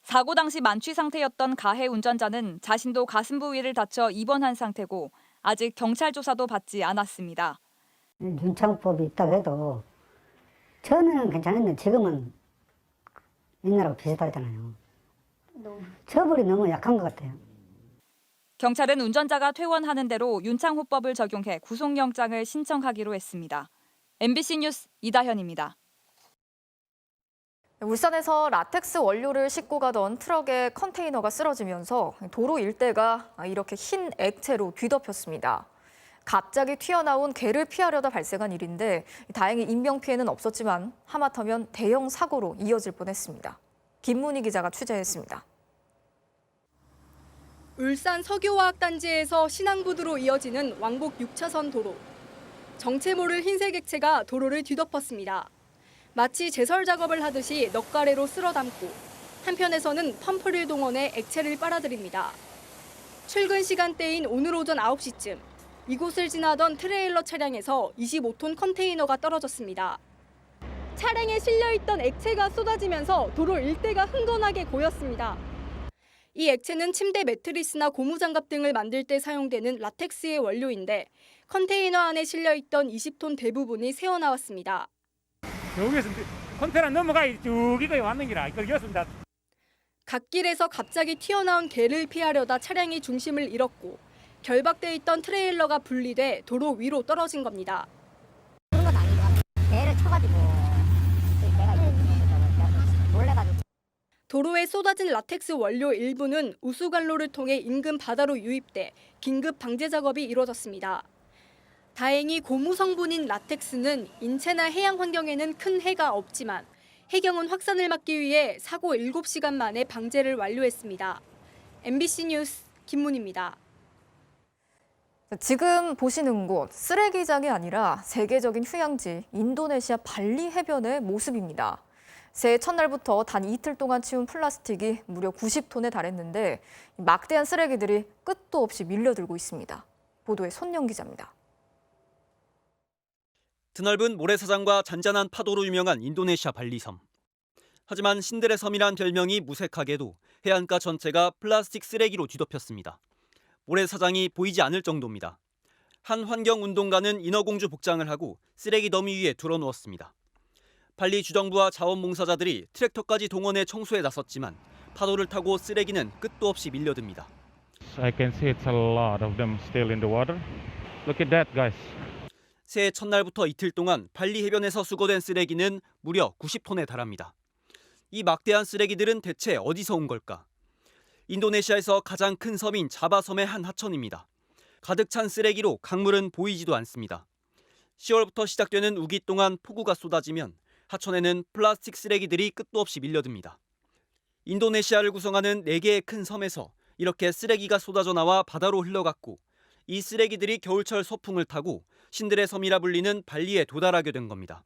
Speaker 6: 사고 당시 만취 상태였던 가해 운전자는 자신도 가슴 부위를 다쳐 입원한 상태고 아직 경찰 조사도 받지 않았습니다.
Speaker 8: 윤창법이 있다고 해도 처음에는 괜찮았는데 지금은 옛날하고 비슷하잖아요. 처벌이 너무 약한 것 같아요.
Speaker 6: 경찰은 운전자가 퇴원하는 대로 윤창호법을 적용해 구속영장을 신청하기로 했습니다. MBC 뉴스 이다현입니다.
Speaker 16: 울산에서 라텍스 원료를 싣고 가던 트럭의 컨테이너가 쓰러지면서 도로 일대가 이렇게 흰 액체로 뒤덮였습니다. 갑자기 튀어나온 개를 피하려다 발생한 일인데 다행히 인명피해는 없었지만 하마터면 대형 사고로 이어질 뻔했습니다. 김문희 기자가 취재했습니다.
Speaker 9: 울산 석유화학단지에서 신항부두로 이어지는 왕복 6차선 도로. 정체 모를 흰색 액체가 도로를 뒤덮었습니다. 마치 제설 작업을 하듯이 넉 가래로 쓸어 담고 한편에서는 펌프를 동원해 액체를 빨아들입니다. 출근 시간대인 오늘 오전 9시쯤 이곳을 지나던 트레일러 차량에서 25톤 컨테이너가 떨어졌습니다. 차량에 실려있던 액체가 쏟아지면서 도로 일대가 흥건하게 고였습니다. 이 액체는 침대 매트리스나 고무장갑 등을 만들 때 사용되는 라텍스의 원료인데 컨테이너 안에 실려있던 20톤 대부분이 새어나왔습니다.
Speaker 22: 여기에서 컨테이너 넘어가 쭉 이거 왔는 기라 이걸 이었습니다.
Speaker 9: 갓길에서 갑자기 튀어나온 개를 피하려다 차량이 중심을 잃었고 결박돼 있던 트레일러가 분리돼 도로 위로 떨어진 겁니다.
Speaker 23: 그런 건 아니고 개를 쳐가지고 내가 놀래가지고.
Speaker 9: 도로에 쏟아진 라텍스 원료 일부는 우수관로를 통해 인근 바다로 유입돼 긴급 방제 작업이 이루어졌습니다. 다행히 고무 성분인 라텍스는 인체나 해양 환경에는 큰 해가 없지만 해경은 확산을 막기 위해 사고 7시간 만에 방제를 완료했습니다. MBC 뉴스 김문희입니다.
Speaker 16: 지금 보시는 곳 쓰레기장이 아니라 세계적인 휴양지 인도네시아 발리 해변의 모습입니다. 새해 첫날부터 단 이틀 동안 치운 플라스틱이 무려 90톤에 달했는데 막대한 쓰레기들이 끝도 없이 밀려들고 있습니다. 보도에 손영 기자입니다.
Speaker 24: 드넓은 모래사장과 잔잔한 파도로 유명한 인도네시아 발리섬. 하지만 신들의 섬이란 별명이 무색하게도 해안가 전체가 플라스틱 쓰레기로 뒤덮였습니다. 모래사장이 보이지 않을 정도입니다. 한 환경운동가는 인어공주 복장을 하고 쓰레기 더미 위에 둘러누웠습니다. 발리 주정부와 자원봉사자들이 트랙터까지 동원해 청소에 나섰지만 파도를 타고 쓰레기는 끝도 없이 밀려듭니다.
Speaker 25: I can see it's a lot of them still in the water. Look at that, guys.
Speaker 24: 새해 첫날부터 이틀 동안 발리 해변에서 수거된 쓰레기는 무려 90톤에 달합니다. 이 막대한 쓰레기들은 대체 어디서 온 걸까? 인도네시아에서 가장 큰 섬인 자바섬의 한 하천입니다. 가득 찬 쓰레기로 강물은 보이지도 않습니다. 10월부터 시작되는 우기 동안 폭우가 쏟아지면 하천에는 플라스틱 쓰레기들이 끝도 없이 밀려듭니다. 인도네시아를 구성하는 4개의 큰 섬에서 이렇게 쓰레기가 쏟아져 나와 바다로 흘러갔고 이 쓰레기들이 겨울철 소풍을 타고 신들의 섬이라 불리는 발리에 도달하게 된 겁니다.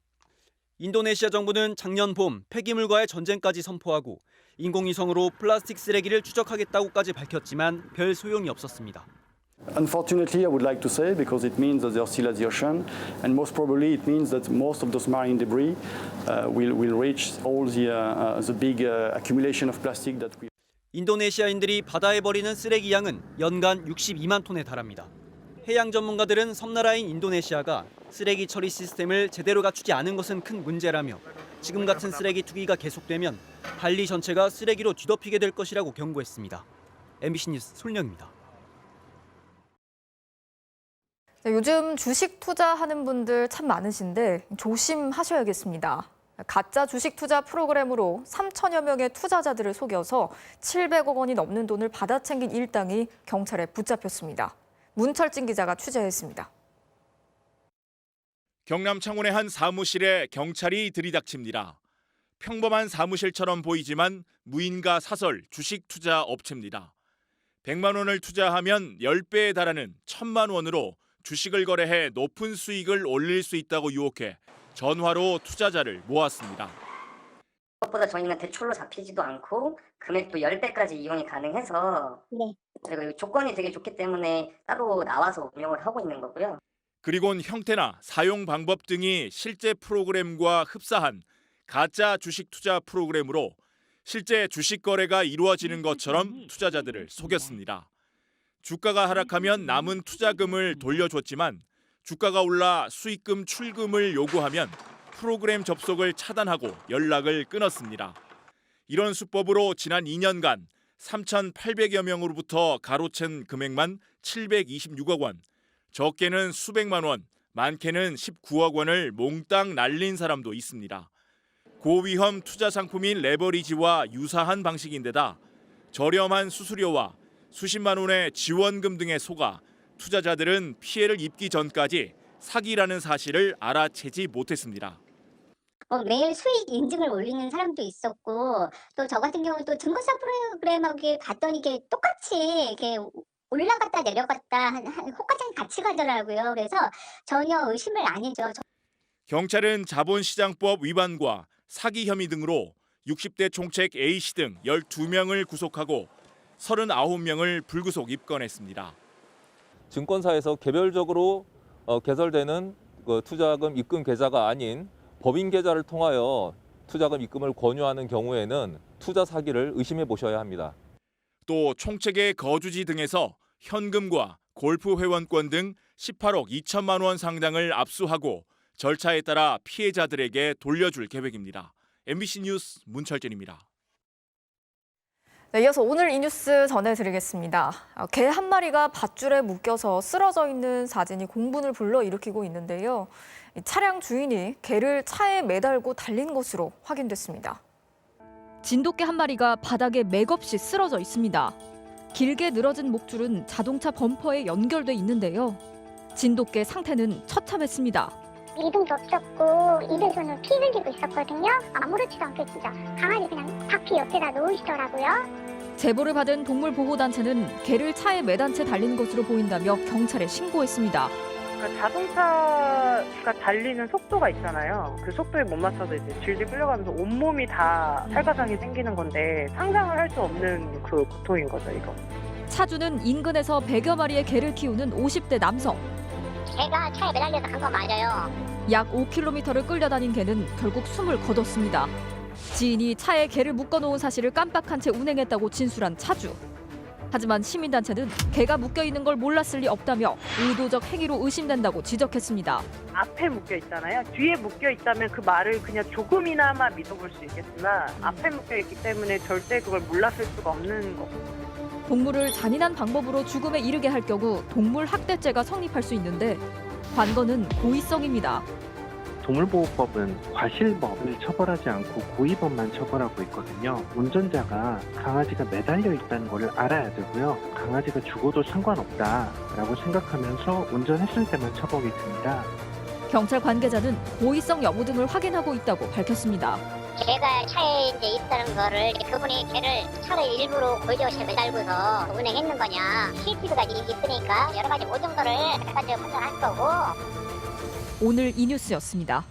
Speaker 24: 인도네시아 정부는 작년 봄 폐기물과의 전쟁까지 선포하고 인공위성으로 플라스틱 쓰레기를 추적하겠다고까지 밝혔지만 별 소용이 없었습니다.
Speaker 2: Unfortunately, I would like to say, because it means that they are still at the ocean, and most probably it means that most of those marine debris will reach all the big accumulation of plastic that we.
Speaker 24: 인도네시아인들이 바다에 버리는 쓰레기 양은 연간 62만 톤에 달합니다. 해양 전문가들은 섬나라인 인도네시아가 쓰레기 처리 시스템을 제대로 갖추지 않은 것은 큰 문제라며 지금 같은 쓰레기 투기가 계속되면 발리 전체가 쓰레기로 뒤덮이게 될 것이라고 경고했습니다. MBC 뉴스 손령입니다.
Speaker 16: 네, 요즘 주식 투자하는 분들 참 많으신데 조심하셔야겠습니다. 가짜 주식 투자 프로그램으로 3천여 명의 투자자들을 속여서 700억 원이 넘는 돈을 받아챙긴 일당이 경찰에 붙잡혔습니다. 문철진 기자가 취재했습니다.
Speaker 3: 경남 창원의 한 사무실에 경찰이 들이닥칩니다. 평범한 사무실처럼 보이지만 무인가 사설 주식 투자 업체입니다. 100만 원을 투자하면 10배에 달하는 1,000만 원으로 주식을 거래해 높은 수익을 올릴 수 있다고 유혹해 전화로 투자자를 모았습니다.
Speaker 23: 무엇보다 저희는 대출로 잡히지도 않고 금액도 10배까지 이용이 가능해서 그리고 조건이 되게 좋기 때문에 따로 나와서 운영을 하고 있는 거고요.
Speaker 3: 그리고는 형태나 사용 방법 등이 실제 프로그램과 흡사한 가짜 주식 투자 프로그램으로 실제 주식 거래가 이루어지는 것처럼 투자자들을 속였습니다. 주가가 하락하면 남은 투자금을 돌려줬지만 주가가 올라 수익금 출금을 요구하면 프로그램 접속을 차단하고 연락을 끊었습니다. 이런 수법으로 지난 2년간 3,800여 명으로부터 가로챈 금액만 726억 원, 적게는 수백만 원, 많게는 19억 원을 몽땅 날린 사람도 있습니다. 고위험 투자 상품인 레버리지와 유사한 방식인데다 저렴한 수수료와 수십만 원의 지원금 등에 속아 투자자들은 피해를 입기 전까지 사기라는 사실을 알아채지 못했습니다.
Speaker 23: 매일 수익 인증을 올리는 사람도 있었고 또 저 같은 경우는 또 증거사 프로그램하고 봤더니 이게 똑같이 이렇게 올라갔다 내려갔다 혹같이 같이 가더라고요. 그래서 전혀 의심을 안 해죠.
Speaker 3: 경찰은 자본시장법 위반과 사기 혐의 등으로 60대 총책 A씨 등 12명을 구속하고 39명을 불구속 입건했습니다.
Speaker 4: 증권사에서 개별적으로 개설되는 투자금 입금 계좌가 아닌 법인 계좌를 통하여 투자금 입금을 권유하는 경우에는 투자 사기를 의심해 보셔야 합니다.
Speaker 3: 또 총책의 거주지 등에서 현금과 골프 회원권 등 18억 2천만 원 상당을 압수하고 절차에 따라 피해자들에게 돌려줄 계획입니다. MBC 뉴스 문철진입니다.
Speaker 16: 네, 이어서 오늘 이 뉴스 전해드리겠습니다. 개 한 마리가 밧줄에 묶여서 쓰러져 있는 사진이 공분을 불러일으키고 있는데요. 차량 주인이 개를 차에 매달고 달린 것으로 확인됐습니다.
Speaker 6: 진돗개 한 마리가 바닥에 맥없이 쓰러져 있습니다. 길게 늘어진 목줄은 자동차 범퍼에 연결돼 있는데요. 진돗개 상태는 처참했습니다.
Speaker 21: 이등도 없었고 입에서는 피 흘리고 있었거든요. 아무렇지도 않게 진짜 강아지 그냥 바퀴 옆에다 놓으시더라고요.
Speaker 6: 제보를 받은 동물보호단체는 개를 차에 매단 채 달린 것으로 보인다며 경찰에 신고했습니다.
Speaker 7: 자동차가 달리는 속도가 있잖아요. 그 속도에 못 맞춰서 이제 질질 끌려가면서 온몸이 다 살가상이 생기는 건데 상상을 할 수 없는 그 고통인 거죠, 이거.
Speaker 6: 차주는 인근에서 100여 마리의 개를 키우는 50대 남성.
Speaker 21: 개가 차에 매달려서 간 거 맞아요.
Speaker 6: 약 5km를 끌려다닌 개는 결국 숨을 거뒀습니다. 지인이 차에 개를 묶어놓은 사실을 깜빡한 채 운행했다고 진술한 차주. 하지만 시민단체는 개가 묶여있는 걸 몰랐을 리 없다며 의도적 행위로 의심된다고 지적했습니다.
Speaker 7: 앞에 묶여 있잖아요. 뒤에 묶여 있다면 그 말을 그냥 조금이나마 믿어볼 수 있겠지만 앞에 묶여 있기 때문에 절대 그걸 몰랐을 수가 없는 거고.
Speaker 6: 동물을 잔인한 방법으로 죽음에 이르게 할 경우 동물학대죄가 성립할 수 있는데 관건은 고의성입니다.
Speaker 11: 동물보호법은 과실법을 처벌하지 않고 고의법만 처벌하고 있거든요. 운전자가 강아지가 매달려 있다는 걸 알아야 되고요. 강아지가 죽어도 상관없다라고 생각하면서 운전했을 때만 처벌이 됩니다.
Speaker 6: 경찰 관계자는 고의성 여부 등을 확인하고 있다고 밝혔습니다.
Speaker 21: 개가 차에 이제 있다는 거를 그분이 개를 차를 일부러 골조시에 매달고서 운행했는 거냐. CCTV가 있으니까 여러 가지 모정도를 객관적으로 판단할 거고.
Speaker 6: 오늘 이 뉴스였습니다.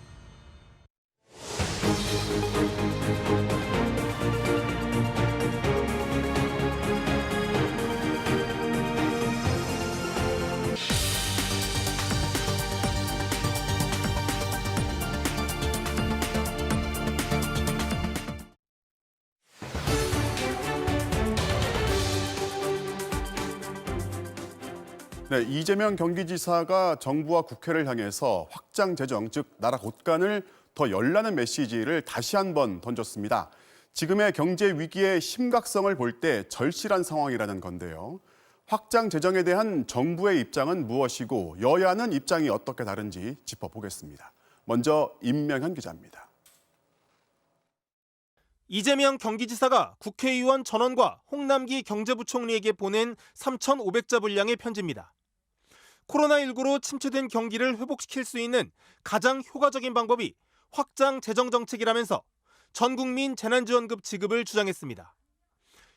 Speaker 1: 네, 이재명 경기지사가 정부와 국회를 향해서 확장 재정, 즉 나라 곳간을 더 열라는 메시지를 다시 한번 던졌습니다. 지금의 경제 위기의 심각성을 볼 때 절실한 상황이라는 건데요. 확장 재정에 대한 정부의 입장은 무엇이고 여야는 입장이 어떻게 다른지 짚어보겠습니다. 먼저 임명현 기자입니다.
Speaker 3: 이재명 경기지사가 국회의원 전원과 홍남기 경제부총리에게 보낸 3,500자 분량의 편지입니다. 코로나19로 침체된 경기를 회복시킬 수 있는 가장 효과적인 방법이 확장 재정 정책이라면서 전 국민 재난지원금 지급을 주장했습니다.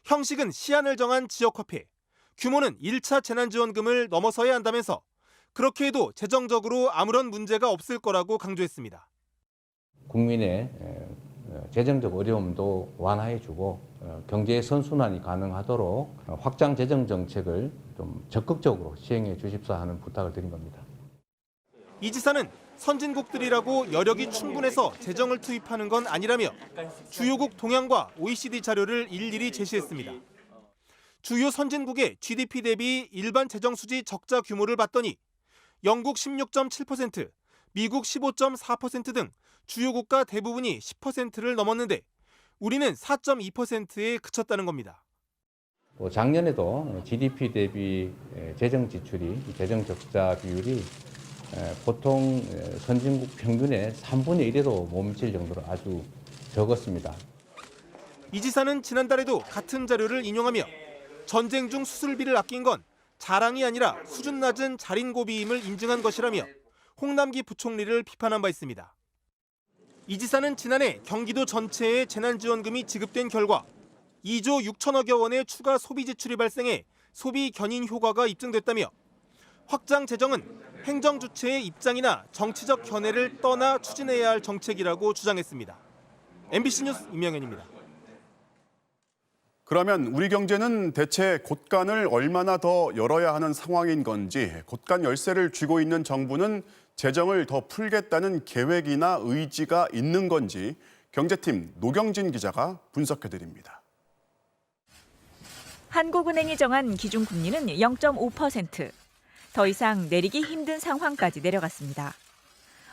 Speaker 3: 형식은 시한을 정한 지역화폐, 규모는 1차 재난지원금을 넘어서야 한다면서 그렇게 해도 재정적으로 아무런 문제가 없을 거라고 강조했습니다.
Speaker 10: 국민의 재정적 어려움도 완화해주고 경제 선순환이 가능하도록 확장 재정 정책을 좀 적극적으로 시행해 주십사 하는 부탁을 드린 겁니다.
Speaker 3: 이 지사는 선진국들이라고 여력이 충분해서 재정을 투입하는 건 아니라며 주요국 동향과 OECD 자료를 일일이 제시했습니다. 주요 선진국의 GDP 대비 일반 재정 수지 적자 규모를 봤더니 영국 16.7%, 미국 15.4% 등 주요 국가 대부분이 10%를 넘었는데 우리는 4.2%에 그쳤다는 겁니다.
Speaker 10: 작년에도 GDP 대비 재정 지출이 재정 적자 비율이 보통 선진국 평균의 3분의 1에도 못 미칠 정도로 아주 적었습니다.
Speaker 3: 이 지사는 지난달에도 같은 자료를 인용하며 전쟁 중 수술비를 아낀 건 자랑이 아니라 수준 낮은 자린고비임을 인증한 것이라며 홍남기 부총리를 비판한 바 있습니다. 이 지사는 지난해 경기도 전체에 재난지원금이 지급된 결과 2조 6천억여 원의 추가 소비 지출이 발생해 소비 견인 효과가 입증됐다며 확장 재정은 행정 주체의 입장이나 정치적 견해를 떠나 추진해야 할 정책이라고 주장했습니다. MBC 뉴스 임명현입니다.
Speaker 1: 그러면 우리 경제는 대체 곳간을 얼마나 더 열어야 하는 상황인 건지, 곳간 열쇠를 쥐고 있는 정부는 재정을 더 풀겠다는 계획이나 의지가 있는 건지 경제팀 노경진 기자가 분석해드립니다.
Speaker 13: 한국은행이 정한 기준금리는 0.5%. 더 이상 내리기 힘든 상황까지 내려갔습니다.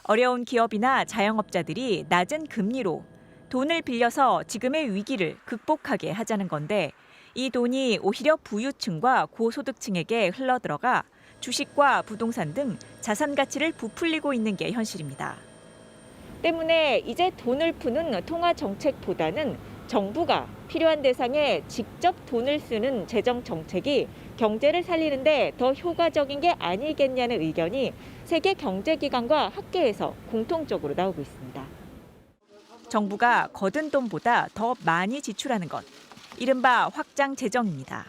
Speaker 13: 어려운 기업이나 자영업자들이 낮은 금리로 돈을 빌려서 지금의 위기를 극복하게 하자는 건데 이 돈이 오히려 부유층과 고소득층에게 흘러들어가 주식과 부동산 등 자산 가치를 부풀리고 있는 게 현실입니다. 때문에 이제 돈을 푸는 통화 정책보다는 정부가 필요한 대상에 직접 돈을 쓰는 재정 정책이 경제를 살리는데 더 효과적인 게 아니겠냐는 의견이 세계 경제기관과 학계에서 공통적으로 나오고 있습니다. 정부가 거둔 돈보다 더 많이 지출하는 것, 이른바 확장 재정입니다.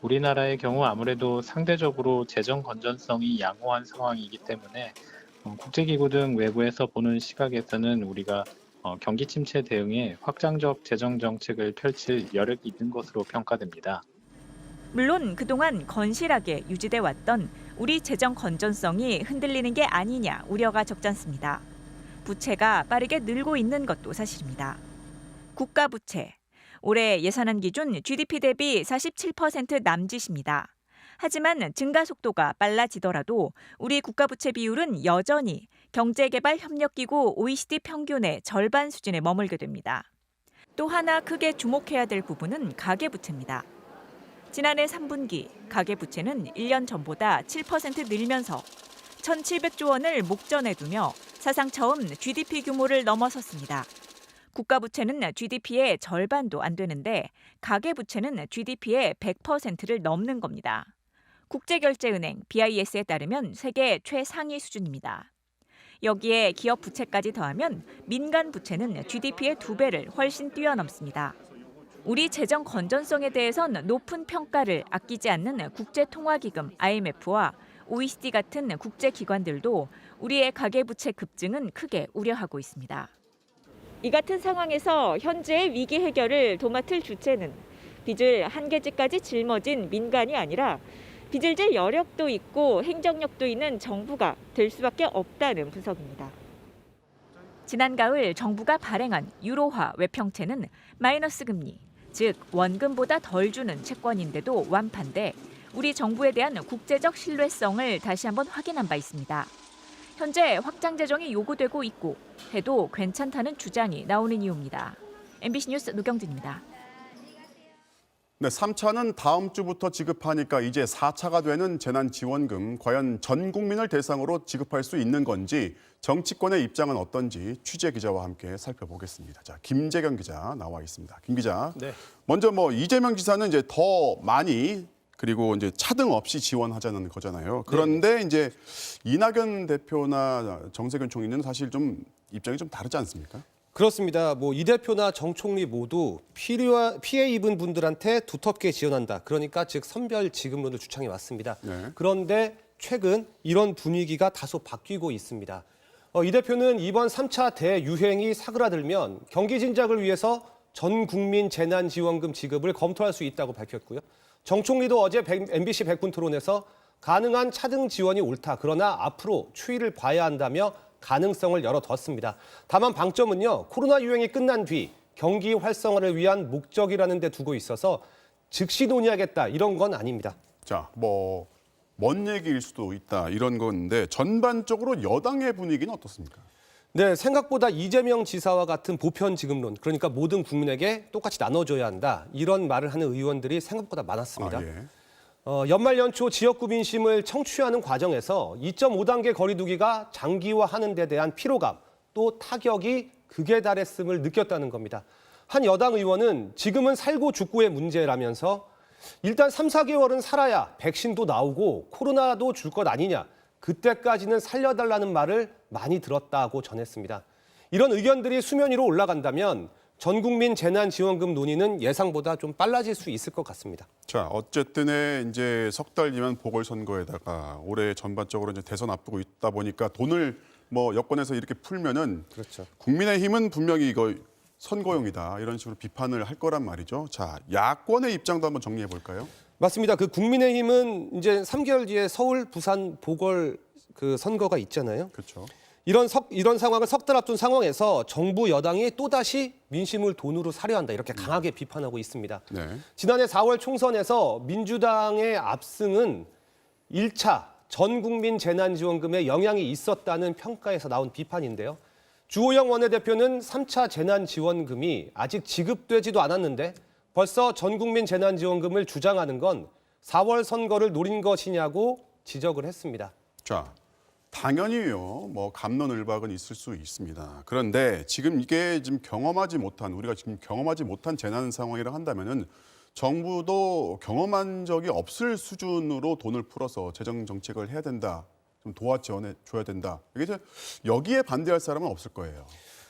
Speaker 14: 우리나라의 경우 아무래도 상대적으로 재정 건전성이 양호한 상황이기 때문에 국제기구 등 외부에서 보는 시각에서는 우리가 경기 침체 대응에 확장적 재정 정책을 펼칠 여력이 있는 것으로 평가됩니다.
Speaker 13: 물론 그동안 건실하게 유지돼 왔던 우리 재정 건전성이 흔들리는 게 아니냐 우려가 적잖습니다. 부채가 빠르게 늘고 있는 것도 사실입니다. 국가 부채. 올해 예산안 기준 GDP 대비 47% 남짓입니다. 하지만 증가 속도가 빨라지더라도 우리 국가 부채 비율은 여전히 경제개발협력기구 OECD 평균의 절반 수준에 머물게 됩니다. 또 하나 크게 주목해야 될 부분은 가계부채입니다. 지난해 3분기 가계부채는 1년 전보다 7% 늘면서 1,700조 원을 목전에 두며 사상 처음 GDP 규모를 넘어섰습니다. 국가부채는 GDP의 절반도 안 되는데 가계부채는 GDP의 100%를 넘는 겁니다. 국제결제은행 BIS에 따르면 세계 최상위 수준입니다. 여기에 기업 부채까지 더하면 민간 부채는 GDP의 2배를 훨씬 뛰어넘습니다. 우리 재정 건전성에 대해선 높은 평가를 아끼지 않는 국제통화기금 IMF와 OECD 같은 국제기관들도 우리의 가계부채 급증은 크게 우려하고 있습니다. 이 같은 상황에서 현재의 위기 해결을 도맡을 주체는 빚을 한계치까지 짊어진 민간이 아니라 빚을 질 여력도 있고 행정력도 있는 정부가 될 수밖에 없다는 분석입니다. 지난 가을 정부가 발행한 유로화 외평채는 마이너스 금리, 즉 원금보다 덜 주는 채권인데도 완판돼 우리 정부에 대한 국제적 신뢰성을 다시 한번 확인한 바 있습니다. 현재 확장 재정이 요구되고 있고 해도 괜찮다는 주장이 나오는 이유입니다. MBC 뉴스 노경진입니다.
Speaker 1: 네, 3차는 다음 주부터 지급하니까 이제 4차가 되는 재난지원금, 과연 전 국민을 대상으로 지급할 수 있는 건지 정치권의 입장은 어떤지 취재 기자와 함께 살펴보겠습니다. 자, 김재경 기자 나와 있습니다. 김 기자,
Speaker 12: 네.
Speaker 1: 먼저 이재명 지사는 이제 더 많이 그리고 이제 차등 없이 지원하자는 거잖아요. 그런데 이제 이낙연 대표나 정세균 총리는 사실 좀 입장이 좀 다르지 않습니까?
Speaker 12: 그렇습니다. 이 대표나 정 총리 모두 피해 입은 분들한테 두텁게 지원한다. 그러니까 즉 선별 지급론을 주창해 왔습니다.
Speaker 1: 네.
Speaker 12: 그런데 최근 이런 분위기가 다소 바뀌고 있습니다. 이 대표는 이번 3차 대유행이 사그라들면 경기 진작을 위해서 전 국민 재난지원금 지급을 검토할 수 있다고 밝혔고요. 정 총리도 어제 MBC 백분 토론에서 가능한 차등 지원이 옳다. 그러나 앞으로 추이를 봐야 한다며 가능성을 열어뒀습니다. 다만 방점은요. 코로나 유행이 끝난 뒤 경기 활성화를 위한 목적이라는 데 두고 있어서 즉시 논의하겠다 이런 건 아닙니다.
Speaker 1: 자, 먼 얘기일 수도 있다 이런 건데 전반적으로 여당의 분위기는 어떻습니까?
Speaker 12: 네, 생각보다 이재명 지사와 같은 보편 지급론, 그러니까 모든 국민에게 똑같이 나눠줘야 한다 이런 말을 하는 의원들이 생각보다 많았습니다. 연말 연초 지역구 민심을 청취하는 과정에서 2.5단계 거리두기가 장기화하는 데 대한 피로감, 또 타격이 극에 달했음을 느꼈다는 겁니다. 한 여당 의원은 지금은 살고 죽고의 문제라면서 일단 3, 4개월은 살아야 백신도 나오고 코로나도 줄 것 아니냐, 그때까지는 살려달라는 말을 많이 들었다고 전했습니다. 이런 의견들이 수면 위로 올라간다면 전 국민 재난지원금 논의는 예상보다 좀 빨라질 수 있을 것 같습니다.
Speaker 1: 자, 어쨌든 이제 석 달 뒤면 보궐선거에다가 올해 전반적으로 이제 대선 앞두고 있다 보니까 돈을 여권에서 이렇게 풀면은
Speaker 12: 그렇죠.
Speaker 1: 국민의힘은 분명히 이거 선거용이다 이런 식으로 비판을 할 거란 말이죠. 자, 야권의 입장도 한번 정리해 볼까요?
Speaker 12: 맞습니다. 국민의힘은 이제 3개월 뒤에 서울, 부산 보궐 선거가 있잖아요.
Speaker 1: 그렇죠.
Speaker 12: 이런 상황을 석 달 앞둔 상황에서 정부 여당이 또다시 민심을 돈으로 사려 한다 이렇게 강하게 비판하고 있습니다.
Speaker 1: 네.
Speaker 12: 지난해 4월 총선에서 민주당의 압승은 1차 전 국민 재난지원금에 영향이 있었다는 평가에서 나온 비판인데요. 주호영 원내대표는 3차 재난지원금이 아직 지급되지도 않았는데 벌써 전 국민 재난지원금을 주장하는 건 4월 선거를 노린 것이냐고 지적을 했습니다.
Speaker 1: 자, 당연히요. 갑론을박은 있을 수 있습니다. 그런데 지금 이게 우리가 지금 경험하지 못한 재난 상황이라 한다면은 정부도 경험한 적이 없을 수준으로 돈을 풀어서 재정 정책을 해야 된다. 좀 지원해 줘야 된다. 여기에 반대할 사람은 없을 거예요.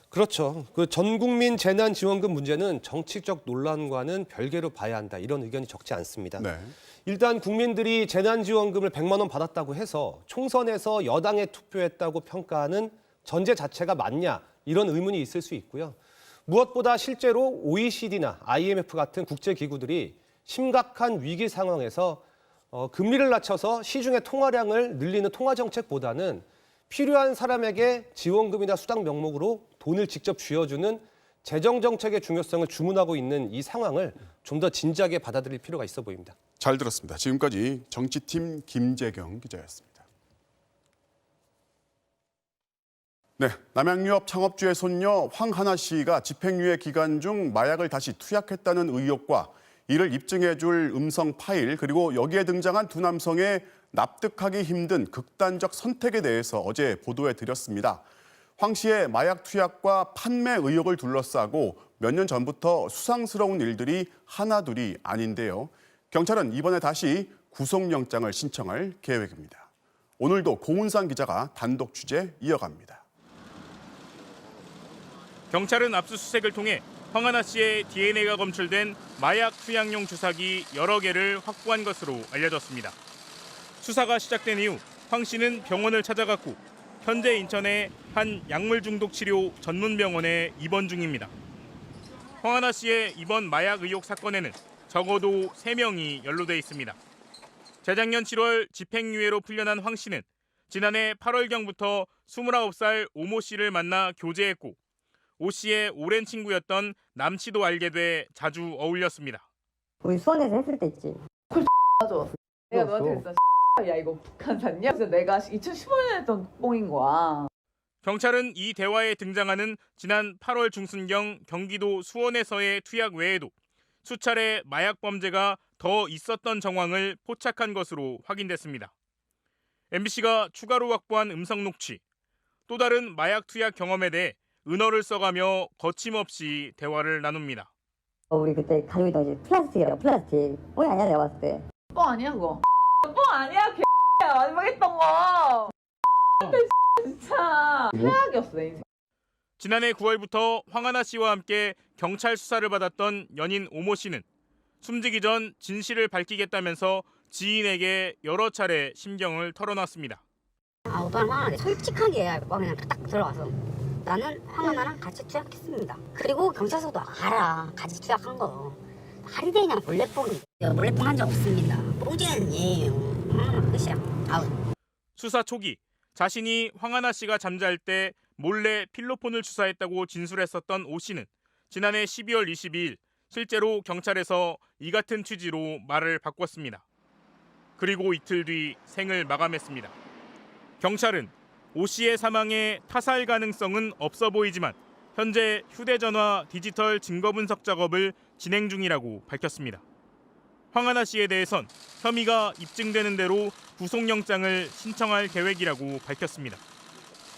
Speaker 12: 그렇죠. 전 국민 재난지원금 문제는 정치적 논란과는 별개로 봐야 한다. 이런 의견이 적지 않습니다.
Speaker 1: 네.
Speaker 12: 일단 국민들이 재난지원금을 100만 원 받았다고 해서 총선에서 여당에 투표했다고 평가하는 전제 자체가 맞냐 이런 의문이 있을 수 있고요. 무엇보다 실제로 OECD나 IMF 같은 국제기구들이 심각한 위기 상황에서 금리를 낮춰서 시중의 통화량을 늘리는 통화정책보다는 필요한 사람에게 지원금이나 수당 명목으로 돈을 직접 쥐어주는 재정정책의 중요성을 주문하고 있는 이 상황을 좀 더 진지하게 받아들일 필요가 있어 보입니다.
Speaker 1: 잘 들었습니다. 지금까지 정치팀 김재경 기자였습니다. 네, 남양유업 창업주의 손녀 황하나 씨가 집행유예 기간 중 마약을 다시 투약했다는 의혹과 이를 입증해줄 음성 파일 그리고 여기에 등장한 두 남성의 납득하기 힘든 극단적 선택에 대해서 어제 보도해드렸습니다. 황 씨의 마약 투약과 판매 의혹을 둘러싸고 몇 년 전부터 수상스러운 일들이 하나둘이 아닌데요. 경찰은 이번에 다시 구속영장을 신청할 계획입니다. 오늘도 고은상 기자가 단독 취재 이어갑니다.
Speaker 3: 경찰은 압수수색을 통해 황하나 씨의 DNA가 검출된 마약 투약용 주사기 여러 개를 확보한 것으로 알려졌습니다. 수사가 시작된 이후 황 씨는 병원을 찾아갔고 현재 인천의 한 약물 중독 치료 전문 병원에 입원 중입니다. 황하나 씨의 이번 마약 의혹 사건에는 적어도 3명이 연루돼 있습니다. 재작년 7월 집행유예로 풀려난 황 씨는 지난해 8월경부터 29살 오모 씨를 만나 교제했고 오 씨의 오랜 친구였던 남 씨도 알게 돼 자주 어울렸습니다.
Speaker 5: 우리 수원에서 했을 때 있지.
Speaker 15: 맞아. 내가 너한테 그랬어. 야 이거 북한산이야? 그래서 내가 2015년에 했던 뽕인 거야.
Speaker 3: 경찰은 이 대화에 등장하는 지난 8월 중순경 경기도 수원에서의 투약 외에도 수차례 마약 범죄가 더 있었던 정황을 포착한 것으로 확인됐습니다. MBC가 추가로 확보한 음성 녹취, 또 다른 마약 투약 경험에 대해 은어를 써가며 거침없이 대화를 나눕니다.
Speaker 5: 우리 그때 가지고 있던 이제 플라스틱이라고 플라스틱. 뽕이 아니야 내가 봤을 때.
Speaker 15: 뽕 아니야 그거. 뽕 아니야 개야 마지막했던 거. 진짜 최악이었어 내 인생.
Speaker 3: 지난해 9월부터 황하나 씨와 함께 경찰 수사를 받았던 연인 오모 씨는 숨지기 전 진실을 밝히겠다면서 지인에게 여러 차례 심경을 털어놨습니다.
Speaker 8: 오빠는 황하나 솔직하게 그냥 딱 들어가서 나는 황하나랑 같이 투약했습니다. 그리고 경찰서도 알아 같이 투약한 거. 말이 되냐 몰래뽕. 몰래뽕 한 적 없습니다. 뽕지는 예요. 끝이야. 아웃.
Speaker 3: 수사 초기 자신이 황하나 씨가 잠잘 때 몰래 필로폰을 주사했다고 진술했었던 오 씨는 지난해 12월 22일 실제로 경찰에서 이 같은 취지로 말을 바꿨습니다. 그리고 이틀 뒤 생을 마감했습니다. 경찰은 오 씨의 사망에 타살 가능성은 없어 보이지만 현재 휴대전화 디지털 증거 분석 작업을 진행 중이라고 밝혔습니다. 황하나 씨에 대해선 혐의가 입증되는 대로 구속영장을 신청할 계획이라고 밝혔습니다.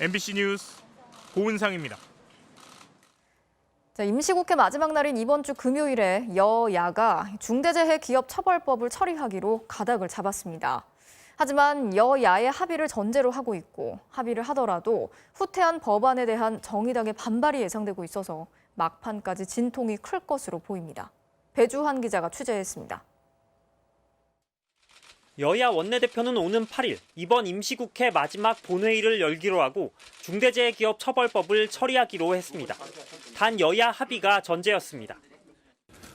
Speaker 3: MBC 뉴스 고은상입니다.
Speaker 16: 자, 임시국회 마지막 날인 이번 주 금요일에 여야가 중대재해기업처벌법을 처리하기로 가닥을 잡았습니다. 하지만 여야의 합의를 전제로 하고 있고 합의를 하더라도 후퇴한 법안에 대한 정의당의 반발이 예상되고 있어서 막판까지 진통이 클 것으로 보입니다. 배주환 기자가 취재했습니다.
Speaker 17: 여야 원내대표는 오는 8일 이번 임시국회 마지막 본회의를 열기로 하고 중대재해기업처벌법을 처리하기로 했습니다. 단 여야 합의가 전제였습니다.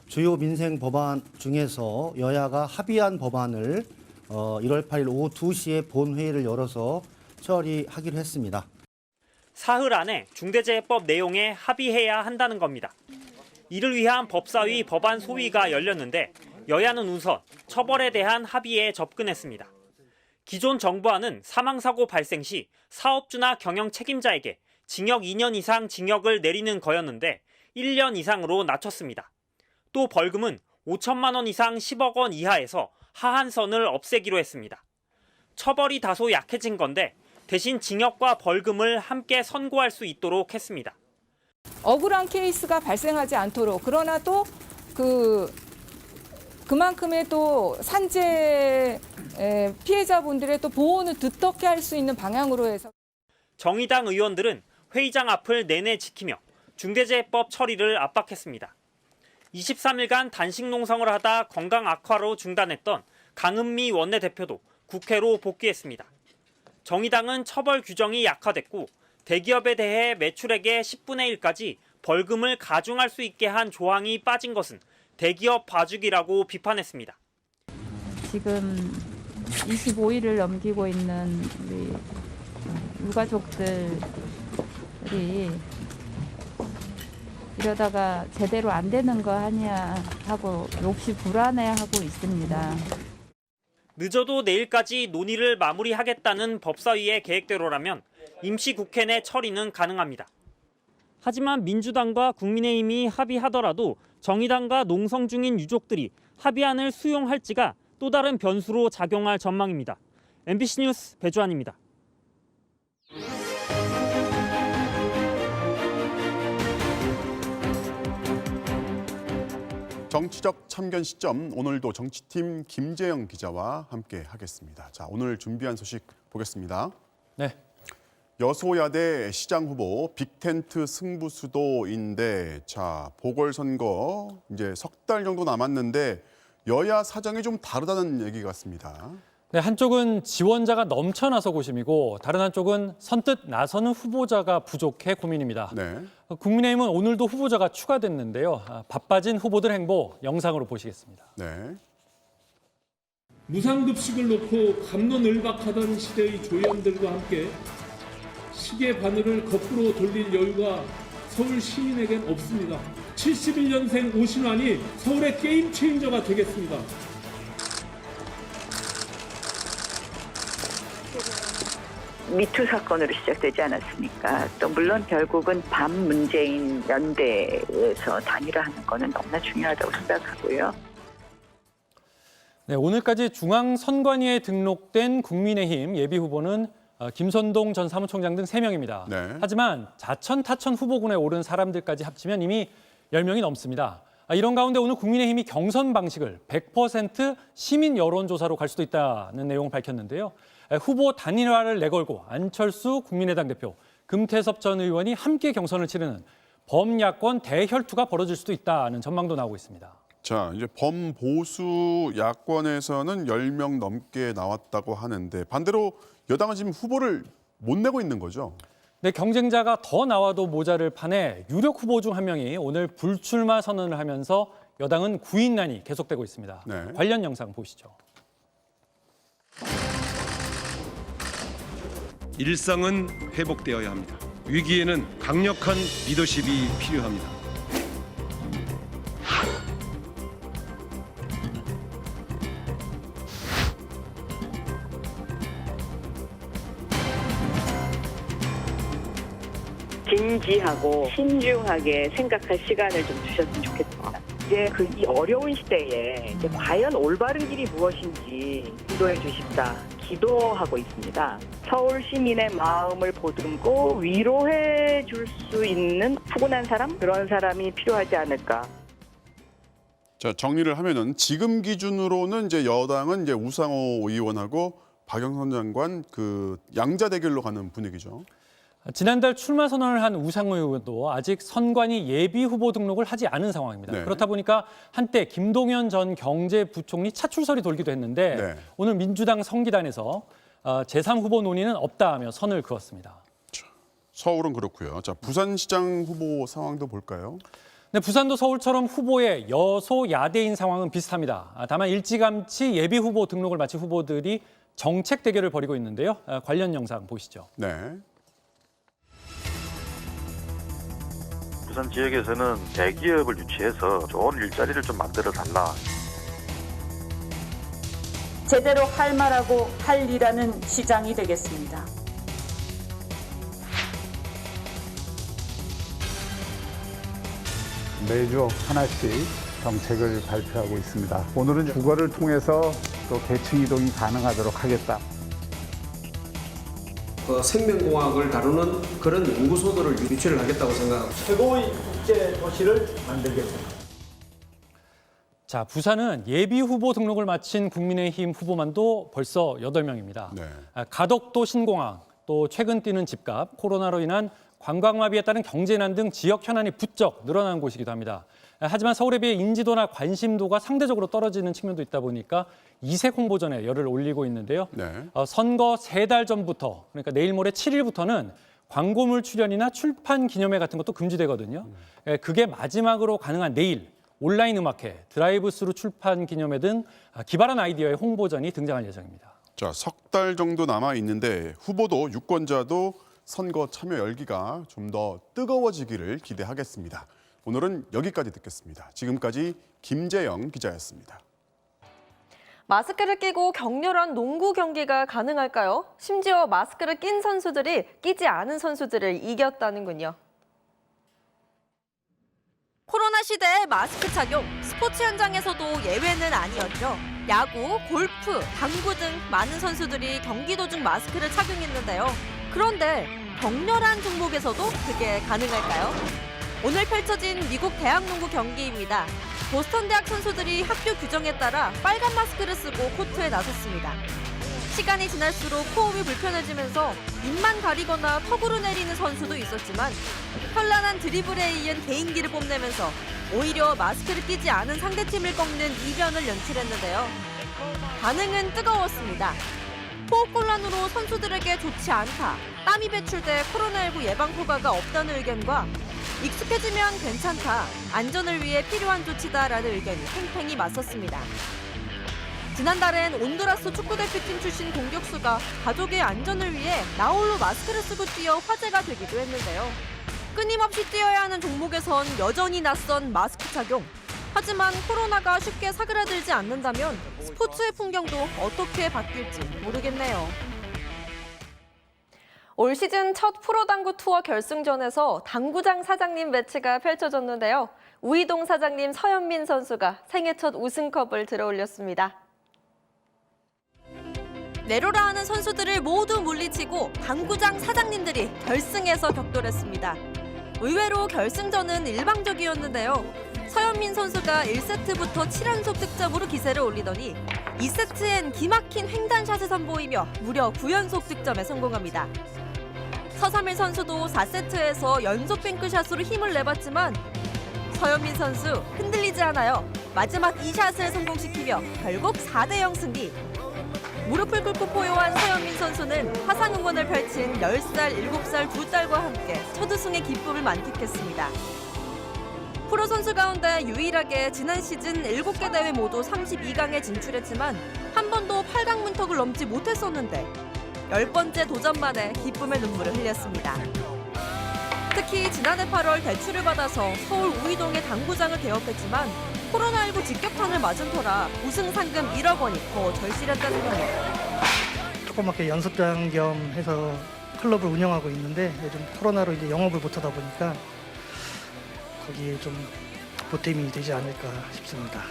Speaker 18: 주요 민생 법안 중에서 여야가 합의한 법안을 1월 8일 오후 2시에 본회의를 열어서 처리하기로 했습니다.
Speaker 17: 사흘 안에 중대재해법 내용에 합의해야 한다는 겁니다. 이를 위한 법사위 법안 소위가 열렸는데 여야는 우선 처벌에 대한 합의에 접근했습니다. 기존 정부안은 사망사고 발생 시 사업주나 경영 책임자에게 징역 2년 이상 징역을 내리는 거였는데 1년 이상으로 낮췄습니다. 또 벌금은 5천만 원 이상 10억 원 이하에서 하한선을 없애기로 했습니다. 처벌이 다소 약해진 건데 대신 징역과 벌금을 함께 선고할 수 있도록 했습니다.
Speaker 19: 억울한 케이스가 발생하지 않도록 그러나 또 그만큼의 또 산재 피해자분들의 또 보호는 두텁게 할 수 있는 방향으로 해서
Speaker 17: 정의당 의원들은 회의장 앞을 내내 지키며 중대재해법 처리를 압박했습니다. 23일간 단식 농성을 하다 건강 악화로 중단했던 강은미 원내대표도 국회로 복귀했습니다. 정의당은 처벌 규정이 약화됐고 대기업에 대해 매출액의 10분의 1까지 벌금을 가중할 수 있게 한 조항이 빠진 것은 대기업 봐주기라고 비판했습니다.
Speaker 26: 지금 25일을 넘기고 있는 우리 유가족들이 이러다가 제대로 안 되는 거 아니야 하고 몹시 불안해하고 있습니다.
Speaker 17: 늦어도 내일까지 논의를 마무리하겠다는 법사위의 계획대로라면 임시국회 내 처리는 가능합니다. 하지만 민주당과 국민의힘이 합의하더라도 정의당과 농성 중인 유족들이 합의안을 수용할지가 또 다른 변수로 작용할 전망입니다. MBC 뉴스 배주환입니다.
Speaker 1: 정치적 참견 시점, 오늘도 정치팀 김재영 기자와 함께 하겠습니다. 자, 오늘 준비한 소식 보겠습니다.
Speaker 12: 네.
Speaker 1: 여소야대 시장 후보 빅텐트 승부수도인데, 자, 보궐선거 이제 석 달 정도 남았는데 여야 사정이 좀 다르다는 얘기 같습니다.
Speaker 2: 네, 한쪽은 지원자가 넘쳐나서 고심이고 다른 한쪽은 선뜻 나서는 후보자가 부족해 고민입니다.
Speaker 1: 네.
Speaker 2: 국민의힘은 오늘도 후보자가 추가됐는데요. 바빠진 후보들 행보 영상으로 보시겠습니다.
Speaker 1: 네.
Speaker 9: 무상급식을 놓고 갑론을박하던 시대의 조연들과 함께 시계 바늘을 거꾸로 돌릴 여유가 서울 시민에겐 없습니다. 71년생 오신환이 서울의 게임 체인저가 되겠습니다.
Speaker 20: 미투 사건으로 시작되지 않았습니까? 또 물론 결국은 반문재인 연대에서 단일화하는 거는 너무나 중요하다고 생각하고요.
Speaker 2: 네, 오늘까지 중앙선관위에 등록된 국민의힘 예비후보는 김선동 전 사무총장 등 3명입니다.
Speaker 1: 네.
Speaker 2: 하지만 자천, 타천 후보군에 오른 사람들까지 합치면 이미 10명이 넘습니다. 이런 가운데 오늘 국민의힘이 경선 방식을 100% 시민 여론조사로 갈 수도 있다는 내용을 밝혔는데요. 후보 단일화를 내걸고 안철수 국민의당 대표, 금태섭 전 의원이 함께 경선을 치르는 범야권 대혈투가 벌어질 수도 있다는 전망도 나오고 있습니다.
Speaker 1: 자, 이제 범보수 야권에서는 10명 넘게 나왔다고 하는데 반대로 여당은 지금 후보를 못 내고 있는 거죠?
Speaker 2: 네, 경쟁자가 더 나와도 모자를 판에 유력 후보 중 한 명이 오늘 불출마 선언을 하면서 여당은 구인난이 계속되고 있습니다.
Speaker 1: 네.
Speaker 2: 관련 영상 보시죠.
Speaker 22: 일상은 회복되어야 합니다. 위기에는 강력한 리더십이 필요합니다.
Speaker 20: 진지하고 신중하게 생각할 시간을 좀 주셨으면 좋겠습니다. 이제 이 어려운 시대에 이제 과연 올바른 길이 무엇인지 인도해 주십사 기도하고 있습니다. 서울 시민의 마음을 보듬고 위로해 줄 수 있는 푸근한 사람, 그런 사람이 필요하지 않을까.
Speaker 1: 자, 정리를 하면은 지금 기준으로는 이제 여당은 이제 우상호 의원하고 박영선 장관 그 양자 대결로 가는 분위기죠.
Speaker 2: 지난달 출마 선언을 한 우상호 의원도 아직 선관위 예비 후보 등록을 하지 않은 상황입니다.
Speaker 1: 네.
Speaker 2: 그렇다 보니까 한때 김동연 전 경제부총리 차출설이 돌기도 했는데
Speaker 1: 네.
Speaker 2: 오늘 민주당 성기단에서 제3후보 논의는 없다며 선을 그었습니다.
Speaker 1: 서울은 그렇고요. 자, 부산시장 후보 상황도 볼까요?
Speaker 2: 네, 부산도 서울처럼 후보의 여소야대인 상황은 비슷합니다. 다만 일찌감치 예비 후보 등록을 마친 후보들이 정책 대결을 벌이고 있는데요. 관련 영상 보시죠.
Speaker 1: 네.
Speaker 24: 부산 지역에서는 대기업을 유치해서 좋은 일자리를 좀 만들어 달라.
Speaker 25: 제대로 할 말하고 할 일하는 시장이 되겠습니다.
Speaker 27: 매주 하나씩 정책을 발표하고 있습니다. 오늘은 주거를 통해서 또 계층 이동이 가능하도록 하겠다.
Speaker 28: 생명공학을 다루는 그런 연구소들을 유치를 하겠다고 생각하고
Speaker 29: 최고의 국제 도시를 만들겠습니다.
Speaker 2: 자, 부산은 예비 후보 등록을 마친 국민의힘 후보만도 벌써 8명입니다.
Speaker 1: 네.
Speaker 2: 가덕도 신공항, 또 최근 뛰는 집값, 코로나로 인한 관광마비에 따른 경제난 등 지역 현안이 부쩍 늘어나는 곳이기도 합니다. 하지만 서울에 비해 인지도나 관심도가 상대적으로 떨어지는 측면도 있다 보니까 이색 홍보전에 열을 올리고 있는데요.
Speaker 1: 네.
Speaker 2: 선거 3달 전부터, 그러니까 내일 모레 7일부터는 광고물 출연이나 출판 기념회 같은 것도 금지되거든요. 그게 마지막으로 가능한 내일 온라인 음악회, 드라이브스루 출판 기념회 등 기발한 아이디어의 홍보전이 등장할 예정입니다.
Speaker 1: 자, 석 달 정도 남아 있는데 후보도 유권자도 선거 참여 열기가 좀 더 뜨거워지기를 기대하겠습니다. 오늘은 여기까지 듣겠습니다. 지금까지 김재영 기자였습니다.
Speaker 30: 마스크를 끼고 격렬한 농구 경기가 가능할까요? 심지어 마스크를 낀 선수들이 끼지 않은 선수들을 이겼다는군요. 코로나 시대의 마스크 착용, 스포츠 현장에서도 예외는 아니었죠. 야구, 골프, 당구 등 많은 선수들이 경기 도중 마스크를 착용했는데요. 그런데 격렬한 종목에서도 그게 가능할까요? 오늘 펼쳐진 미국 대학농구 경기입니다. 보스턴 대학 선수들이 학교 규정에 따라 빨간 마스크를 쓰고 코트에 나섰습니다. 시간이 지날수록 호흡이 불편해지면서 입만 가리거나 턱으로 내리는 선수도 있었지만 현란한 드리블에 이은 개인기를 뽐내면서 오히려 마스크를 끼지 않은 상대팀을 꺾는 이변을 연출했는데요. 반응은 뜨거웠습니다. 호흡곤란으로 선수들에게 좋지 않다, 땀이 배출돼 코로나19 예방 효과가 없다는 의견과 익숙해지면 괜찮다, 안전을 위해 필요한 조치다라는 의견이 팽팽히 맞섰습니다. 지난달엔 온두라스 축구대표팀 출신 공격수가 가족의 안전을 위해 나홀로 마스크를 쓰고 뛰어 화제가 되기도 했는데요. 끊임없이 뛰어야 하는 종목에선 여전히 낯선 마스크 착용. 하지만 코로나가 쉽게 사그라들지 않는다면 스포츠의 풍경도 어떻게 바뀔지 모르겠네요.
Speaker 4: 올 시즌 첫 프로당구 투어 결승전에서 당구장 사장님 매치가 펼쳐졌는데요. 우이동 사장님 서현민 선수가 생애 첫 우승컵을 들어올렸습니다.
Speaker 30: 내로라 하는 선수들을 모두 물리치고 당구장 사장님들이 결승에서 격돌했습니다. 의외로 결승전은 일방적이었는데요. 서현민 선수가 1세트부터 7연속 득점으로 기세를 올리더니 2세트엔 기막힌 횡단샷을 선보이며 무려 9연속 득점에 성공합니다. 서삼일 선수도 4세트에서 연속 뱅크샷으로 힘을 내봤지만 서현민 선수 흔들리지 않아요. 마지막 2샷을 성공시키며 결국 4대0 승리. 무릎을 꿇고 포효한 서현민 선수는 화상 응원을 펼친 10살, 7살 두 딸과 함께 첫 우승의 기쁨을 만끽했습니다. 프로 선수 가운데 유일하게 지난 시즌 7개 대회 모두 32강에 진출했지만 한 번도 8강 문턱을 넘지 못했었는데 10번째 도전만에 기쁨의 눈물을 흘렸습니다. 특히 지난해 8월 대출을 받아서 서울 우이동의 당구장을 개업했지만 코로나19 직격탄을 맞은 터라 우승 상금 1억 원이 더 절실했다는 겁니다.
Speaker 5: 조그맣게 연습장 겸 해서 클럽을 운영하고 있는데 요즘 코로나로 이제 영업을 못하다 보니까 거기에 좀 보탬이 되지 않을까 싶습니다.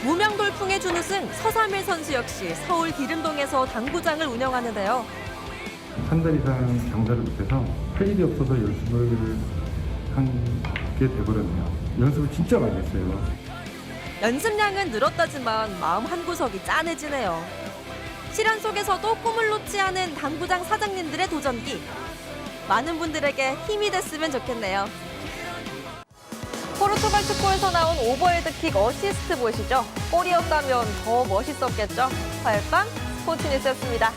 Speaker 30: 무명 돌풍의 준우승 서삼일 선수 역시 서울 기름동에서 당구장을 운영하는데요.
Speaker 27: 한 달 이상 장사를 못해서 할 일이 없어서 연습을 하게 돼버렸네요. 연습을 진짜 많이 했어요.
Speaker 30: 연습량은 늘었다지만 마음 한구석이 짠해지네요. 시련 속에서도 꿈을 놓지 않은 당구장 사장님들의 도전기. 많은 분들에게 힘이 됐으면 좋겠네요.
Speaker 4: 포르투갈 축구에서 나온 오버헤드킥 어시스트 보시죠? 골이었다면 더 멋있었겠죠? 화요밤 스포츠 뉴스였습니다.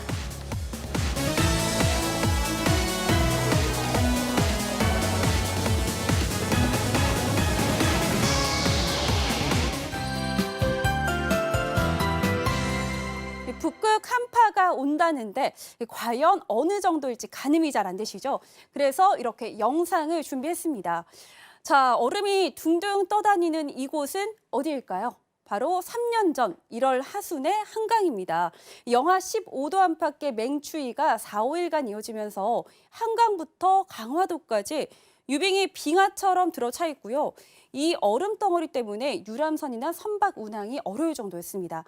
Speaker 6: 북극 한파가 온다는데 과연 어느 정도일지 가늠이 잘 안 되시죠? 그래서 이렇게 영상을 준비했습니다. 자, 얼음이 둥둥 떠다니는 이곳은 어디일까요? 바로 3년 전 1월 하순의 한강입니다. 영하 15도 안팎의 맹추위가 4, 5일간 이어지면서 한강부터 강화도까지 유빙이 빙하처럼 들어차 있고요. 이 얼음 덩어리 때문에 유람선이나 선박 운항이 어려울 정도였습니다.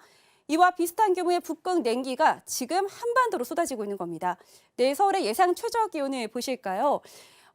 Speaker 6: 이와 비슷한 규모의 북극 냉기가 지금 한반도로 쏟아지고 있는 겁니다. 내일 서울의 예상 최저 기온을 보실까요?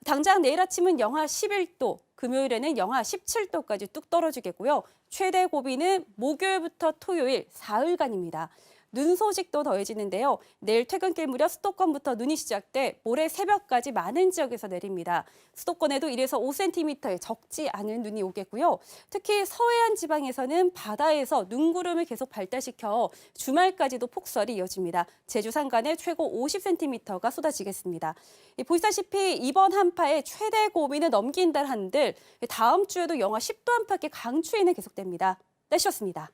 Speaker 6: 당장 내일 아침은 영하 11도, 금요일에는 영하 17도까지 뚝 떨어지겠고요. 최대 고비는 목요일부터 토요일, 사흘간입니다. 눈 소식도 더해지는데요. 내일 퇴근길 무렵 수도권부터 눈이 시작돼 모레 새벽까지 많은 지역에서 내립니다. 수도권에도 1에서 5cm의 적지 않은 눈이 오겠고요. 특히 서해안 지방에서는 바다에서 눈구름을 계속 발달시켜 주말까지도 폭설이 이어집니다. 제주 산간에 최고 50cm가 쏟아지겠습니다. 보시다시피 이번 한파의 최대 고비는 넘긴다 한들 다음 주에도 영하 10도 안팎의 강추위는 계속됩니다. 날씨였습니다.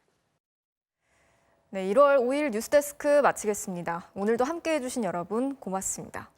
Speaker 16: 네, 1월 5일 뉴스데스크 마치겠습니다. 오늘도 함께해 주신 여러분 고맙습니다.